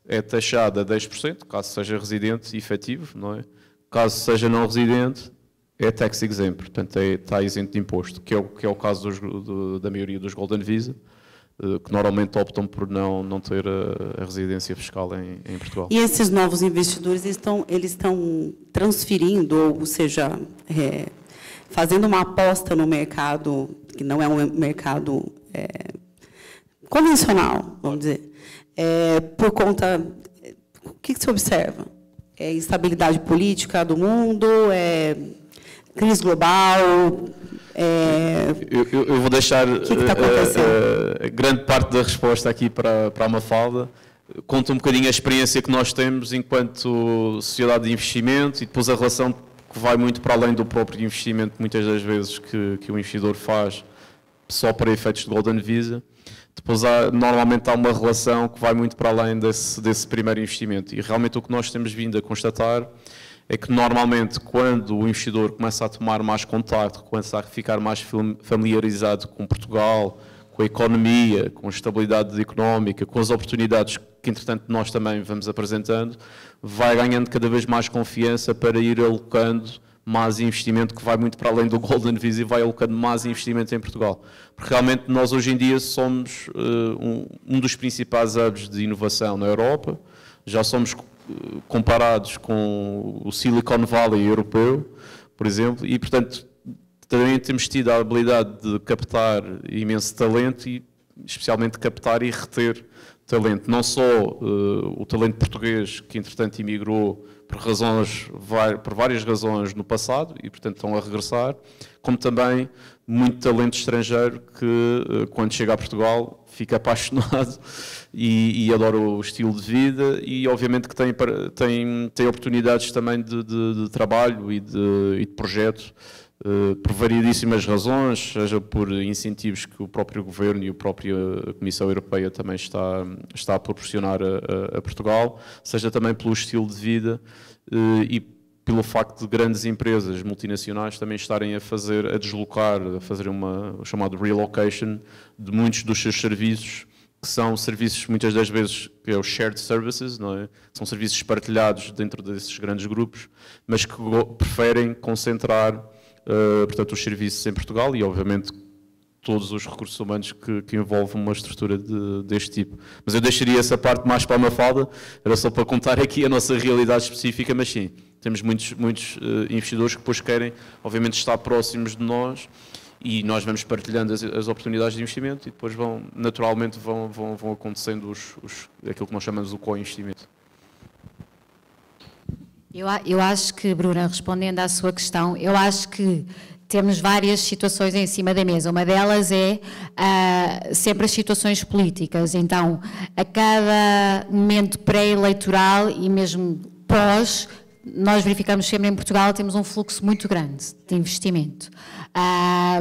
é taxada a 10%, caso seja residente efetivo, não é? Caso seja não residente, é tax exempt, portanto está isento de imposto, que é o caso da maioria dos Golden Visa, que normalmente optam por não ter a residência fiscal em Portugal. E esses novos investidores eles estão transferindo, ou seja, fazendo uma aposta no mercado, que não é um mercado convencional, vamos dizer, por conta... O que se observa? É instabilidade política do mundo? Crise global? Eu vou deixar que está acontecendo? Grande parte da resposta aqui para a Mafalda. Conta um bocadinho a experiência que nós temos enquanto sociedade de investimento e depois a relação que vai muito para além do próprio investimento, muitas das vezes, que o investidor faz só para efeitos de Golden Visa. Depois normalmente há uma relação que vai muito para além desse primeiro investimento. E realmente o que nós temos vindo a constatar é que normalmente quando o investidor começa a tomar mais contacto, começa a ficar mais familiarizado com Portugal, com a economia, com a estabilidade económica, com as oportunidades que entretanto nós também vamos apresentando, vai ganhando cada vez mais confiança para ir alocando mais investimento, que vai muito para além do Golden Visa, e vai alocando mais investimento em Portugal. Porque realmente nós hoje em dia somos um dos principais hubs de inovação na Europa, já somos comparados com o Silicon Valley europeu, por exemplo, e portanto também temos tido a habilidade de captar imenso talento e especialmente captar e reter talento. Não só o talento português, que entretanto emigrou por várias razões no passado e portanto estão a regressar, como também muito talento estrangeiro que quando chega a Portugal fica apaixonado e adora o estilo de vida e obviamente que tem oportunidades também de trabalho e de projeto, por variedíssimas razões, seja por incentivos que o próprio Governo e a própria Comissão Europeia também está a proporcionar a Portugal, seja também pelo estilo de vida e pelo facto de grandes empresas multinacionais também estarem a fazer o chamado relocation de muitos dos seus serviços, que são serviços muitas das vezes que é o shared services, não é? São serviços partilhados dentro desses grandes grupos, mas que preferem concentrar portanto, os serviços em Portugal e, obviamente, todos os recursos humanos que envolvem uma estrutura deste tipo. Mas eu deixaria essa parte mais para a Mafalda, era só para contar aqui a nossa realidade específica, mas sim, temos muitos investidores que depois querem, obviamente, estar próximos de nós e nós vamos partilhando as oportunidades de investimento e depois naturalmente vão acontecendo aquilo que nós chamamos de co-investimento. Eu acho que, Bruna, respondendo à sua questão, eu acho que temos várias situações em cima da mesa. Uma delas é sempre as situações políticas. Então, a cada momento pré-eleitoral e mesmo pós, nós verificamos sempre em Portugal, temos um fluxo muito grande de investimento.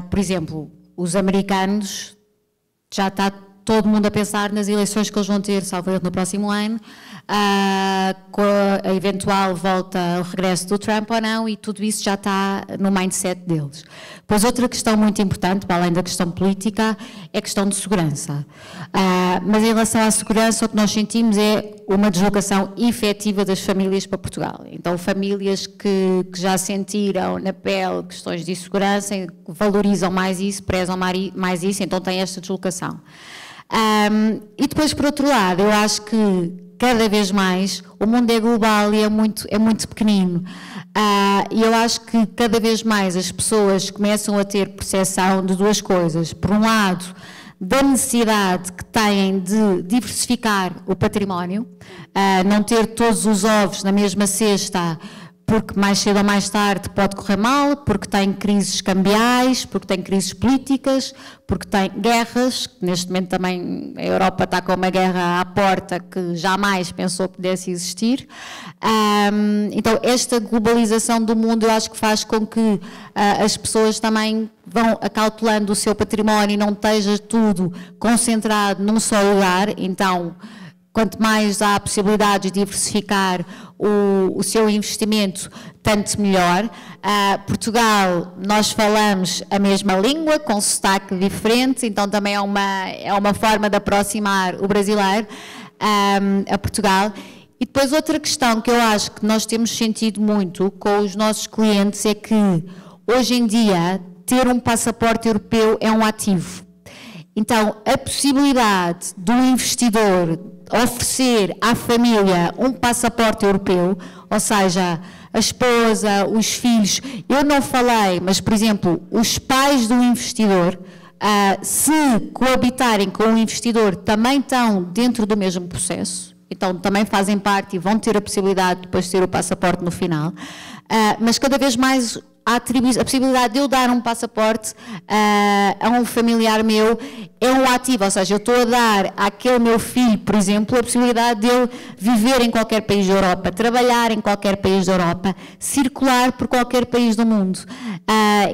Por exemplo, os americanos, já está todo mundo a pensar nas eleições que eles vão ter, salvo erro, no próximo ano, com a eventual volta ao regresso do Trump ou não, e tudo isso já está no mindset deles. Pois outra questão muito importante, para além da questão política, é a questão de segurança. Mas em relação à segurança, o que nós sentimos é uma deslocação efetiva das famílias para Portugal. Então, famílias que já sentiram na pele questões de segurança, valorizam mais isso, prezam mais isso, então tem esta deslocação. E depois, por outro lado, eu acho que cada vez mais o mundo é global e é muito pequenino. E eu acho que cada vez mais as pessoas começam a ter percepção de duas coisas. Por um lado, da necessidade que têm de diversificar o património, não ter todos os ovos na mesma cesta, porque mais cedo ou mais tarde pode correr mal, porque tem crises cambiais, porque tem crises políticas, porque tem guerras, que neste momento também a Europa está com uma guerra à porta que jamais pensou que pudesse existir. Então, esta globalização do mundo eu acho que faz com que as pessoas também vão acautelando o seu património e não esteja tudo concentrado num só lugar. Então, quanto mais há possibilidades de diversificar o seu investimento, tanto melhor. Portugal, nós falamos a mesma língua, com sotaque diferente, então também é uma forma de aproximar o brasileiro a Portugal. E depois outra questão que eu acho que nós temos sentido muito com os nossos clientes é que, hoje em dia, ter um passaporte europeu é um ativo. Então, a possibilidade do investidor oferecer à família um passaporte europeu, ou seja, a esposa, os filhos, eu não falei, mas, por exemplo, os pais do investidor, se coabitarem com o investidor, também estão dentro do mesmo processo, então também fazem parte e vão ter a possibilidade de depois ter o passaporte no final, mas cada vez mais a possibilidade de eu dar um passaporte a um familiar meu é um ativo, ou seja, eu estou a dar àquele meu filho, por exemplo, a possibilidade de ele viver em qualquer país da Europa, trabalhar em qualquer país da Europa, circular por qualquer país do mundo.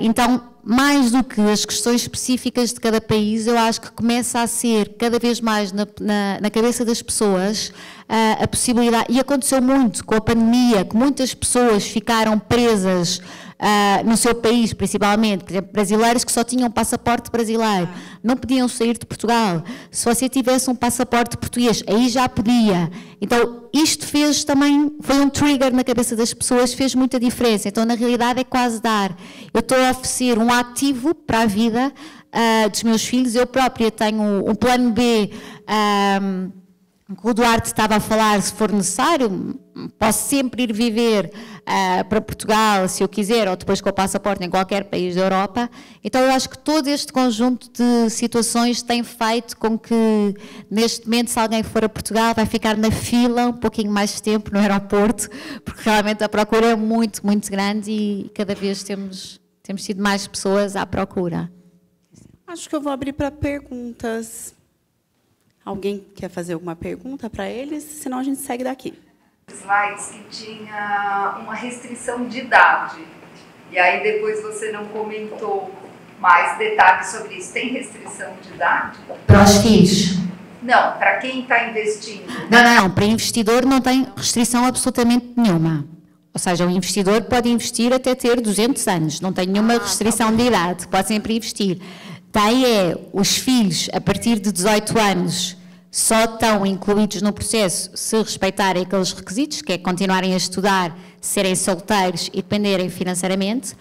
Então, mais do que as questões específicas de cada país, eu acho que começa a ser cada vez mais na cabeça das pessoas a possibilidade, e aconteceu muito com a pandemia, que muitas pessoas ficaram presas no seu país, principalmente, por exemplo, brasileiros que só tinham passaporte brasileiro, não podiam sair de Portugal. Se você tivesse um passaporte português, aí já podia. Então, isto fez também, foi um trigger na cabeça das pessoas, fez muita diferença. Então, na realidade, é quase dar. Eu estou a oferecer um ativo para a vida dos meus filhos. Eu própria tenho um plano B, o Duarte estava a falar, se for necessário, posso sempre ir viver para Portugal, se eu quiser, ou depois com o passaporte em qualquer país da Europa. Então eu acho que todo este conjunto de situações tem feito com que, neste momento, se alguém for a Portugal, vai ficar na fila um pouquinho mais de tempo no aeroporto, porque realmente a procura é muito, muito grande e cada vez temos tido mais pessoas à procura. Acho que eu vou abrir para perguntas. Alguém quer fazer alguma pergunta para eles? Senão a gente segue daqui. Slides que tinha uma restrição de idade. E aí depois você não comentou mais detalhes sobre isso. Tem restrição de idade? Para os filhos? Não, para quem está investindo. Não, para investidor não tem restrição absolutamente nenhuma. Ou seja, o investidor pode investir até ter 200 anos, não tem nenhuma restrição de idade, pode sempre investir. Daí os filhos, a partir de 18 anos, só estão incluídos no processo se respeitarem aqueles requisitos, que é continuarem a estudar, serem solteiros e dependerem financeiramente.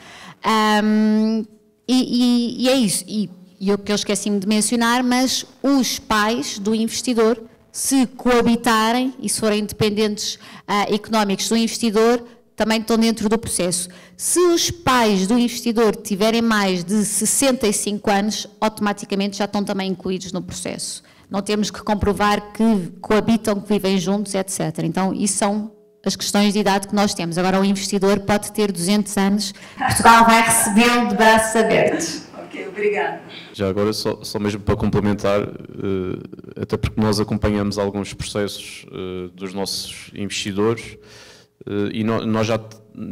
E é isso. E o que eu esqueci-me de mencionar, mas os pais do investidor, se coabitarem e se forem dependentes económicos do investidor, também estão dentro do processo. Se os pais do investidor tiverem mais de 65 anos, automaticamente já estão também incluídos no processo. Não temos que comprovar que coabitam, que vivem juntos, etc. Então, isso são as questões de idade que nós temos. Agora, o investidor pode ter 200 anos, Portugal vai recebê-lo de braços abertos. Ok, obrigada. Já agora, só mesmo para complementar, até porque nós acompanhamos alguns processos dos nossos investidores, e nós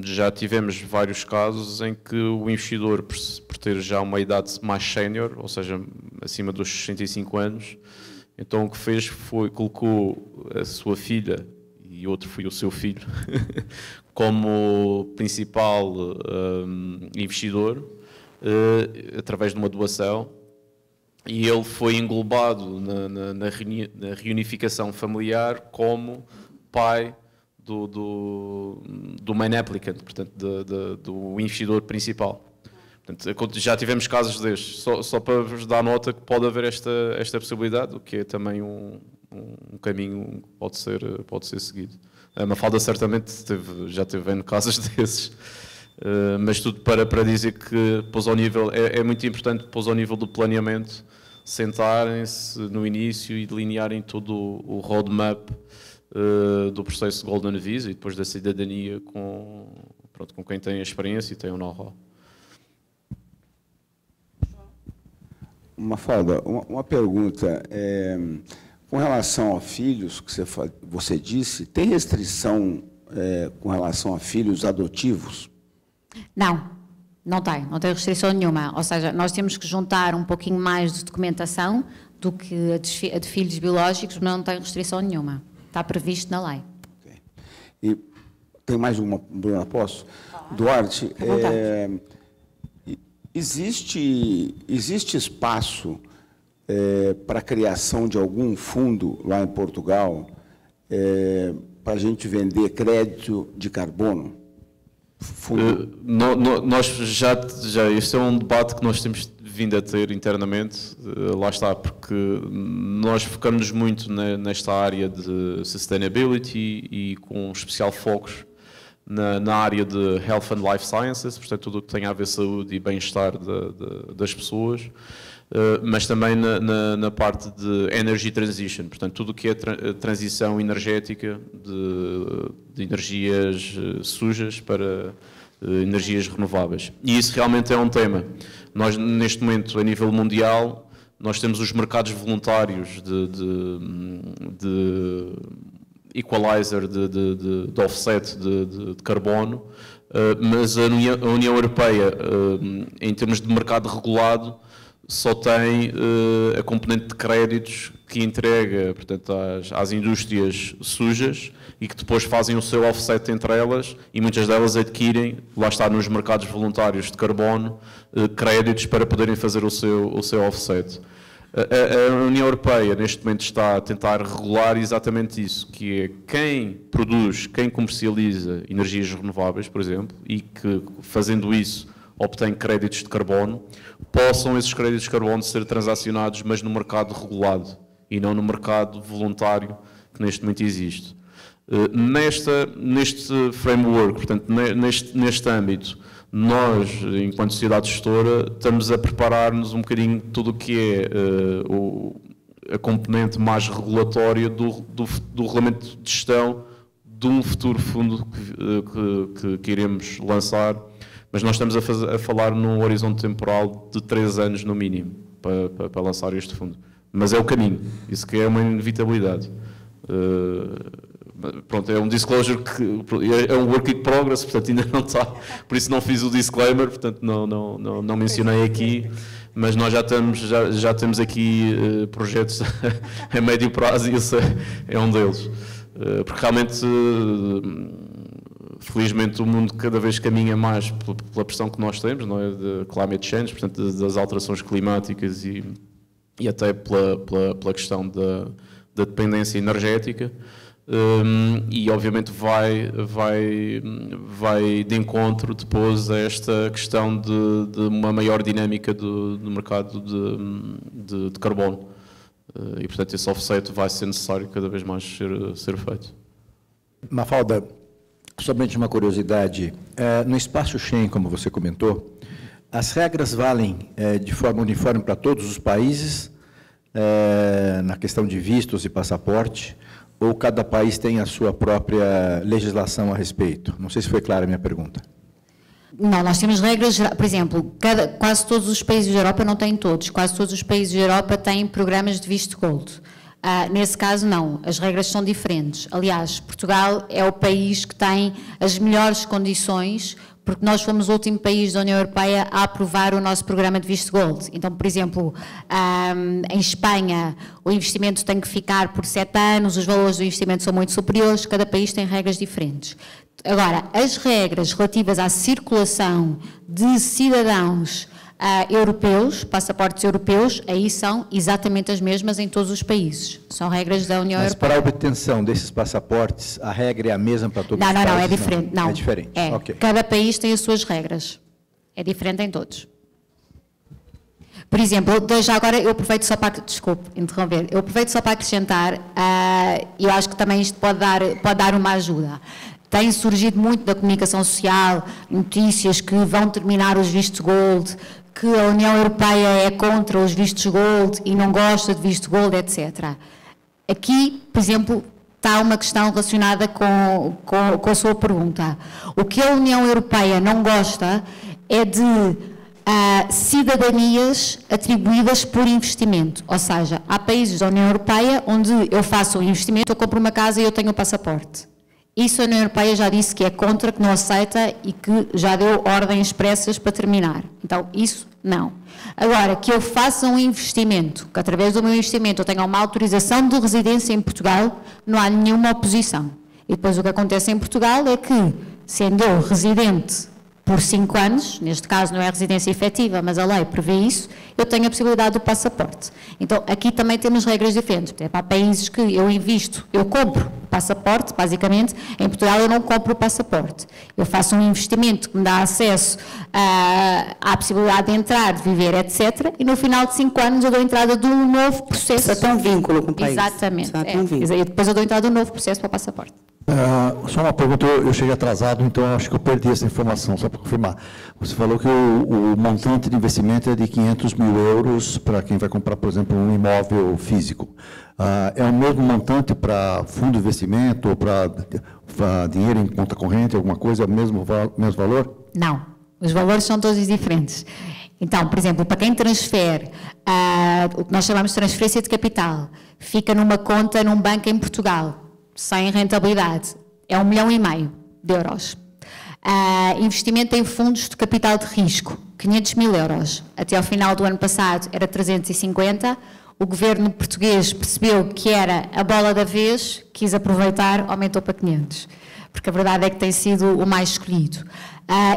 já tivemos vários casos em que o investidor, por ter já uma idade mais sénior, ou seja, acima dos 65 anos, então o que fez foi colocou a sua filha, e outro foi o seu filho, como principal investidor, através de uma doação, e ele foi englobado na reunificação familiar como pai do main applicant, portanto, do investidor principal. Portanto, já tivemos casos destes, só para vos dar nota que pode haver esta possibilidade, o que é também um caminho que pode ser seguido. A Mafalda certamente já teve N casos desses, mas tudo para dizer que pôs ao nível, é muito importante pôs ao nível do planeamento, sentarem-se no início e delinearem todo o roadmap do processo Golden Visa e depois da cidadania com quem tem a experiência e tem o know-how. Mafalda, uma pergunta. Com relação a filhos, que você disse, tem restrição com relação a filhos adotivos? Não tem restrição nenhuma. Ou seja, nós temos que juntar um pouquinho mais de documentação do que a de filhos biológicos, mas não tem restrição nenhuma. Está previsto na lei. Okay. E tem mais uma, Bruna, posso? Duarte, existe espaço para a criação de algum fundo lá em Portugal para a gente vender crédito de carbono? Nós este é um debate que nós temos vindo a ter internamente, lá está, porque nós focamos muito nesta área de sustainability e com especial focos na área de health and life sciences, portanto tudo o que tem a ver saúde e bem-estar das pessoas, mas também na parte de energy transition, portanto tudo o que é transição energética de energias sujas para energias renováveis. E isso realmente é um tema. Nós, neste momento, a nível mundial, nós temos os mercados voluntários de equalizer, de offset de carbono, Mas a União Europeia, em termos de mercado regulado, só tem a componente de créditos que entrega, portanto, às indústrias sujas e que depois fazem o seu offset entre elas e muitas delas adquirem, lá está nos mercados voluntários de carbono, créditos para poderem fazer o seu offset. A União Europeia neste momento está a tentar regular exatamente isso, que é quem produz, quem comercializa energias renováveis, por exemplo, e que fazendo isso obtém créditos de carbono, possam esses créditos de carbono ser transacionados, mas no mercado regulado e não no mercado voluntário que neste momento existe. Neste framework, portanto, neste âmbito, nós, enquanto sociedade gestora, estamos a preparar-nos um bocadinho tudo o que é a componente mais regulatória do regulamento de gestão de um futuro fundo que iremos lançar, mas nós estamos a falar num horizonte temporal de 3 anos no mínimo para lançar este fundo. Mas é o caminho, isso que é uma inevitabilidade. Pronto, é um disclosure que é um work in progress, portanto ainda não está, por isso não fiz o disclaimer, portanto não mencionei aqui, mas nós já temos aqui projetos a médio prazo e esse é um deles. Porque realmente, felizmente, o mundo cada vez caminha mais pela pressão que nós temos, não é? De climate change, portanto das alterações climáticas e até pela questão da dependência energética. E obviamente vai de encontro depois a esta questão de uma maior dinâmica do mercado de carbono e portanto esse offset vai ser necessário cada vez mais ser feito. Mafalda, somente uma curiosidade, no espaço Schengen, como você comentou, as regras valem de forma uniforme para todos os países na questão de vistos e passaporte, ou cada país tem a sua própria legislação a respeito? Não sei se foi clara a minha pergunta. Não, nós temos regras, por exemplo, quase todos os países da Europa, não têm todos, quase todos os países da Europa têm programas de visto gold. Nesse caso, não, as regras são diferentes. Aliás, Portugal é o país que tem as melhores condições, porque nós fomos o último país da União Europeia a aprovar o nosso programa de visto gold. Então, por exemplo, em Espanha, o investimento tem que ficar por 7 anos, os valores do investimento são muito superiores, cada país tem regras diferentes. Agora, as regras relativas à circulação de cidadãos europeus, passaportes europeus, aí são exatamente as mesmas em todos os países. São regras da União Europeia. Mas para a obtenção desses passaportes, a regra é a mesma para todos os países? Não, é diferente. Não, é diferente. Okay. Cada país tem as suas regras. É diferente em todos. Por exemplo, já agora eu aproveito só para... Desculpe interromper. Eu aproveito só para acrescentar, eu acho que também isto pode dar uma ajuda. Tem surgido muito da comunicação social, notícias que vão terminar os vistos gold, que a União Europeia é contra os vistos gold e não gosta de visto gold, etc. Aqui, por exemplo, está uma questão relacionada com a sua pergunta. O que a União Europeia não gosta é de cidadanias atribuídas por investimento. Ou seja, há países da União Europeia onde eu faço um investimento, eu compro uma casa e eu tenho um passaporte. Isso a União Europeia já disse que é contra, que não aceita e que já deu ordens expressas para terminar. Então, isso não. Agora, que eu faça um investimento, que através do meu investimento eu tenha uma autorização de residência em Portugal, não há nenhuma oposição. E depois o que acontece em Portugal é que, sendo eu residente por 5 anos, neste caso não é residência efetiva, mas a lei prevê isso, eu tenho a possibilidade do passaporte. Então, aqui também temos regras diferentes. Para países que eu invisto, eu compro o passaporte, basicamente, em Portugal eu não compro o passaporte. Eu faço um investimento que me dá acesso à possibilidade de entrar, de viver, etc. E no final de 5 anos eu dou entrada de um novo processo. Precisa ter um vínculo com o país. Exatamente. E depois eu dou entrada de um novo processo para o passaporte. Só uma pergunta, eu cheguei atrasado, então acho que eu perdi essa informação, só para confirmar. Você falou que o montante de investimento é de 500 mil euros para quem vai comprar, por exemplo, um imóvel físico. É o mesmo montante para fundo de investimento ou para dinheiro em conta corrente, alguma coisa, é o mesmo valor? Não, os valores são todos diferentes. Então, por exemplo, para quem transfere, o que nós chamamos de transferência de capital, fica numa conta num banco em Portugal, sem rentabilidade, é 1,5 milhão de euros. Investimento em fundos de capital de risco, 500 mil euros. Até ao final do ano passado era 350. O governo português percebeu que era a bola da vez, quis aproveitar, aumentou para 500. Porque a verdade é que tem sido o mais escolhido.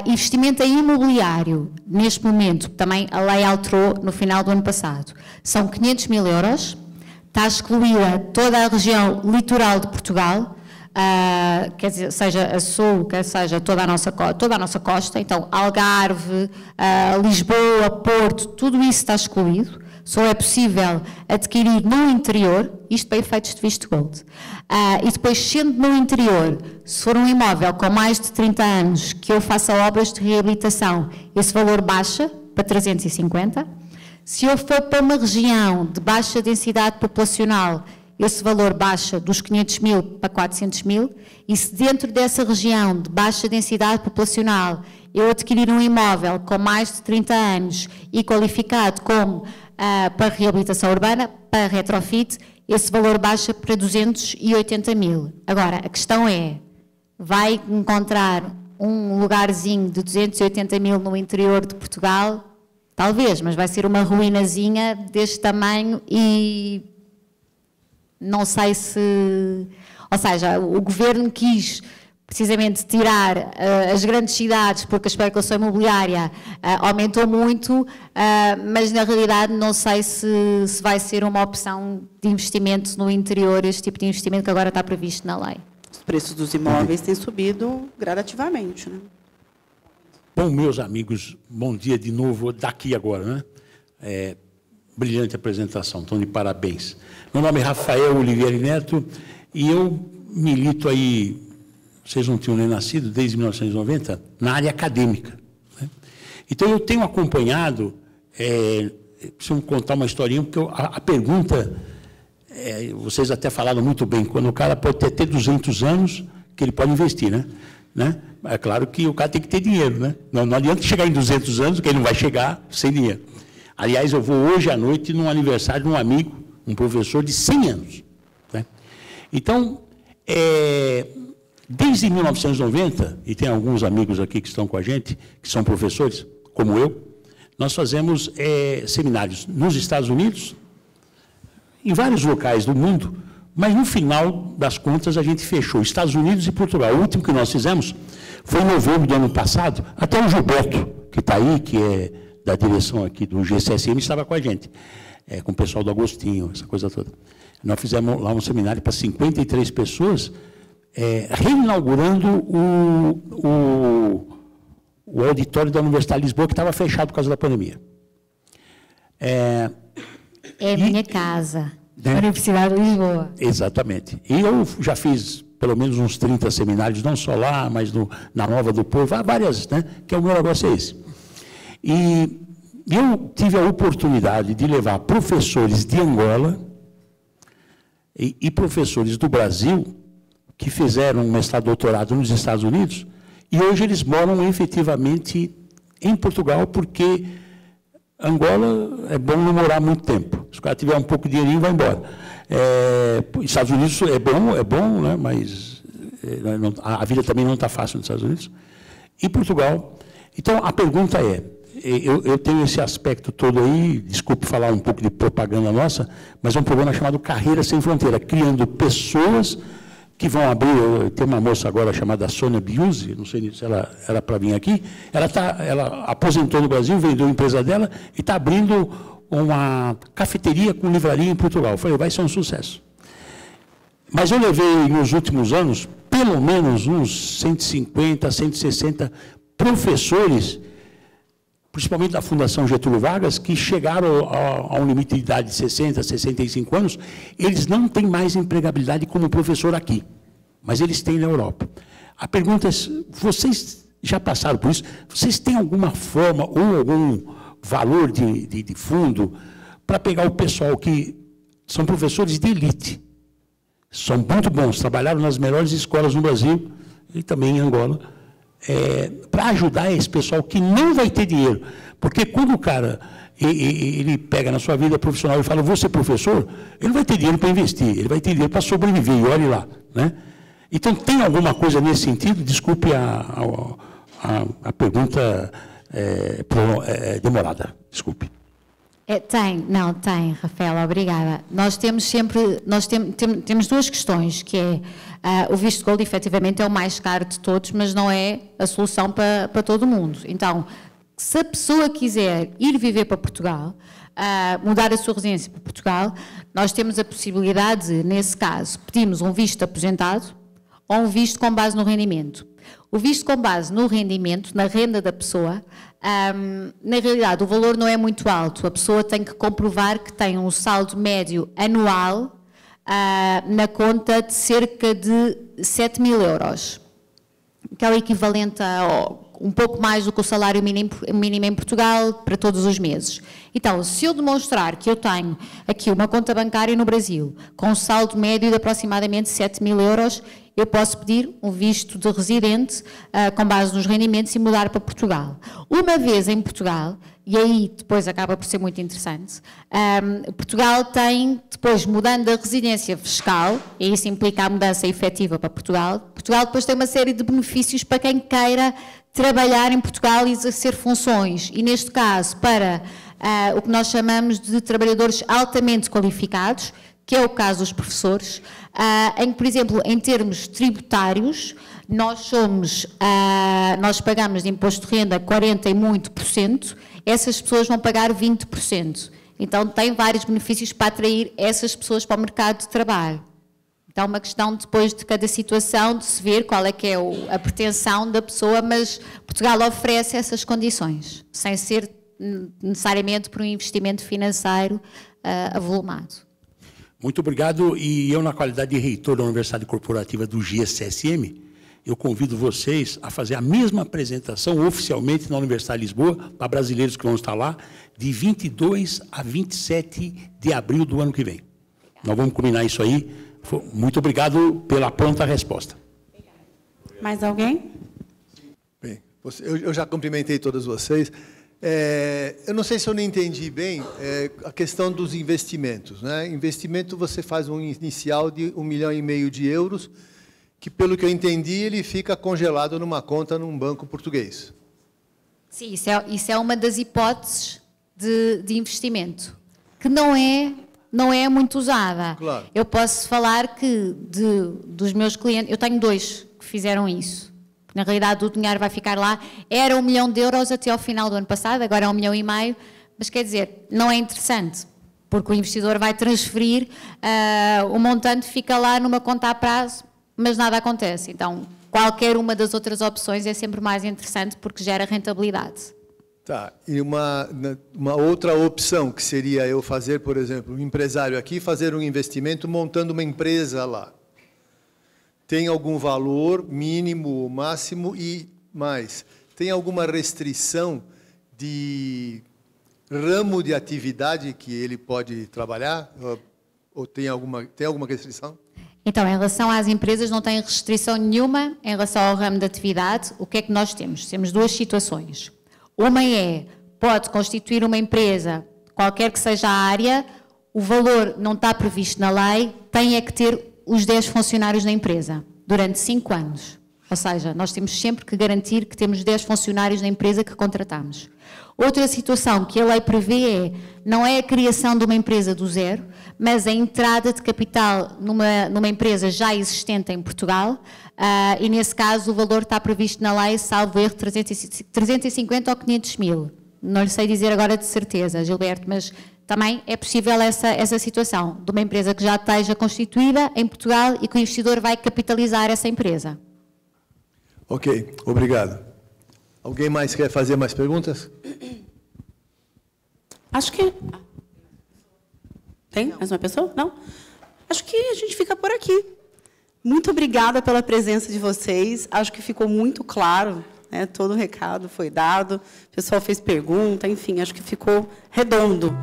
Investimento em imobiliário, neste momento, também a lei alterou no final do ano passado. São 500 mil euros, está excluída toda a região litoral de Portugal, quer dizer, seja a sul, quer seja toda a nossa costa, então Algarve, Lisboa, Porto, tudo isso está excluído. Só é possível adquirir no interior, isto para efeitos de visto gold. E depois, sendo no interior, se for um imóvel com mais de 30 anos que eu faça obras de reabilitação, esse valor baixa para 350. Se eu for para uma região de baixa densidade populacional, esse valor baixa dos 500 mil para 400 mil. E se dentro dessa região de baixa densidade populacional eu adquirir um imóvel com mais de 30 anos e qualificado como para reabilitação urbana, para retrofit, esse valor baixa para 280 mil. Agora, a questão é, vai encontrar um lugarzinho de 280 mil no interior de Portugal? Talvez, mas vai ser uma ruinazinha deste tamanho e não sei se... Ou seja, o governo quis precisamente tirar as grandes cidades porque a especulação imobiliária aumentou muito, mas na realidade não sei se vai ser uma opção de investimento no interior, este tipo de investimento que agora está previsto na lei. Os preços dos imóveis têm subido gradativamente, né? Bom, meus amigos, bom dia de novo, daqui agora, né? Brilhante apresentação, estão de parabéns. Meu nome é Rafael Oliveira Neto e eu milito aí, vocês não tinham nem nascido, desde 1990, na área acadêmica, né? Então, eu tenho acompanhado, preciso contar uma historinha, porque a pergunta, vocês até falaram muito bem, quando o cara pode ter até 200 anos, que ele pode investir, né? É claro que o cara tem que ter dinheiro, né? Não adianta chegar em 200 anos, que ele não vai chegar sem dinheiro. Aliás, eu vou hoje à noite num aniversário de um amigo, um professor de 100 anos, né? Então, desde 1990, e tem alguns amigos aqui que estão com a gente, que são professores, como eu, nós fazemos seminários nos Estados Unidos, em vários locais do mundo, mas no final das contas a gente fechou Estados Unidos e Portugal. O último que nós fizemos foi em novembro do ano passado, até o Gilberto, que está aí, que é da direção aqui do GCSM, estava com a gente, com o pessoal do Agostinho, essa coisa toda. Nós fizemos lá um seminário para 53 pessoas, reinaugurando o auditório da Universidade de Lisboa, que estava fechado por causa da pandemia. Minha casa, né? Universidade de Lisboa. Exatamente. E eu já fiz pelo menos uns 30 seminários, não só lá, mas na Nova do Povo, várias, né? Que o meu negócio é esse. E eu tive a oportunidade de levar professores de Angola e professores do Brasil que fizeram um mestrado, doutorado nos Estados Unidos, e hoje eles moram efetivamente em Portugal, porque Angola é bom não morar muito tempo. Se o cara tiver um pouco de dinheirinho, vai embora. Estados Unidos é bom, né? Mas a vida também não está fácil nos Estados Unidos. E Portugal. Então, a pergunta é, eu tenho esse aspecto todo aí, desculpe falar um pouco de propaganda nossa, mas é um programa chamado Carreira Sem Fronteira, criando pessoas que vão abrir. Tem uma moça agora chamada Sônia Biusi, não sei se ela era para vir aqui, ela aposentou no Brasil, vendeu a empresa dela e está abrindo uma cafeteria com livraria em Portugal. Eu falei, vai ser um sucesso. Mas eu levei, nos últimos anos, pelo menos uns 150, 160 professores, principalmente da Fundação Getúlio Vargas, que chegaram a um limite de idade de 60, 65 anos, eles não têm mais empregabilidade como professor aqui, mas eles têm na Europa. A pergunta é, vocês já passaram por isso? Vocês têm alguma forma ou algum valor de fundo para pegar o pessoal que são professores de elite, são muito bons, trabalharam nas melhores escolas no Brasil e também em Angola, para ajudar esse pessoal que não vai ter dinheiro? Porque quando o cara ele pega na sua vida profissional e fala, vou ser professor, ele não vai ter dinheiro para investir, ele vai ter dinheiro para sobreviver, e olhe lá, né? Então, tem alguma coisa nesse sentido? Desculpe a pergunta demorada, desculpe. Tem, Rafaela, obrigada. Nós temos temos duas questões, que é o visto gold, efetivamente, é o mais caro de todos, mas não é a solução para todo mundo. Então, se a pessoa quiser ir viver para Portugal, mudar a sua residência para Portugal, nós temos a possibilidade de, nesse caso, pedimos um visto aposentado ou um visto com base no rendimento. O visto com base no rendimento, na renda da pessoa, na realidade o valor não é muito alto. A pessoa tem que comprovar que tem um saldo médio anual na conta de cerca de 7.000 euros, que é o equivalente a um pouco mais do que o salário mínimo em Portugal para todos os meses. Então, se eu demonstrar que eu tenho aqui uma conta bancária no Brasil com um saldo médio de aproximadamente 7.000 euros, eu posso pedir um visto de residente com base nos rendimentos e mudar para Portugal. Uma vez em Portugal, e aí depois acaba por ser muito interessante, Portugal tem, depois mudando a residência fiscal, e isso implica a mudança efetiva para Portugal, Portugal depois tem uma série de benefícios para quem queira trabalhar em Portugal e exercer funções, e neste caso para o que nós chamamos de trabalhadores altamente qualificados, que é o caso dos professores, em que, por exemplo, em termos tributários, nós pagamos de imposto de renda 40% e muito por cento, essas pessoas vão pagar 20%. Então, tem vários benefícios para atrair essas pessoas para o mercado de trabalho. Então, é uma questão depois de cada situação, de se ver qual é que é a pretensão da pessoa, mas Portugal oferece essas condições, sem ser necessariamente por um investimento financeiro avolumado. Muito obrigado, e eu, na qualidade de reitor da Universidade Corporativa do GSSM, eu convido vocês a fazer a mesma apresentação oficialmente na Universidade de Lisboa, para brasileiros que vão estar lá, de 22 a 27 de abril do ano que vem. Nós vamos combinar isso aí. Muito obrigado pela pronta resposta. Mais alguém? Bem, eu já cumprimentei todos vocês. Eu não sei se eu não entendi bem a questão dos investimentos, né? Investimento, você faz um inicial de 1,5 milhão de euros, que, pelo que eu entendi, ele fica congelado numa conta num banco português. Sim, isso é uma das hipóteses de investimento, que não é muito usada. Claro. Eu posso falar que dos meus clientes, eu tenho 2 que fizeram isso. Na realidade, o dinheiro vai ficar lá. Era 1 milhão de euros até ao final do ano passado, agora é 1,5 milhão, mas quer dizer, não é interessante, porque o investidor vai transferir, o montante fica lá numa conta a prazo, mas nada acontece. Então, qualquer uma das outras opções é sempre mais interessante, porque gera rentabilidade. Tá, e uma outra opção, que seria eu fazer, por exemplo, um empresário aqui, fazer um investimento montando uma empresa lá. Tem algum valor mínimo, máximo e mais? Tem alguma restrição de ramo de atividade que ele pode trabalhar? Ou tem alguma restrição? Então, em relação às empresas, não tem restrição nenhuma em relação ao ramo de atividade. O que é que nós temos? Temos 2 situações. Uma pode constituir uma empresa, qualquer que seja a área, o valor não está previsto na lei, tem que ter os 10 funcionários na empresa, durante 5 anos. Ou seja, nós temos sempre que garantir que temos 10 funcionários na empresa que contratamos. Outra situação que a lei prevê não é a criação de uma empresa do zero, mas a entrada de capital numa empresa já existente em Portugal, e nesse caso o valor está previsto na lei, salvo erro, 350 ou 500 mil. Não lhe sei dizer agora de certeza, Gilberto, mas também é possível essa situação, de uma empresa que já esteja constituída em Portugal e que o investidor vai capitalizar essa empresa. Ok, obrigado. Alguém mais quer fazer mais perguntas? Acho que... Tem mais uma pessoa? Não? Acho que a gente fica por aqui. Muito obrigada pela presença de vocês. Acho que ficou muito claro, né? Todo o recado foi dado. O pessoal fez pergunta, enfim, acho que ficou redondo.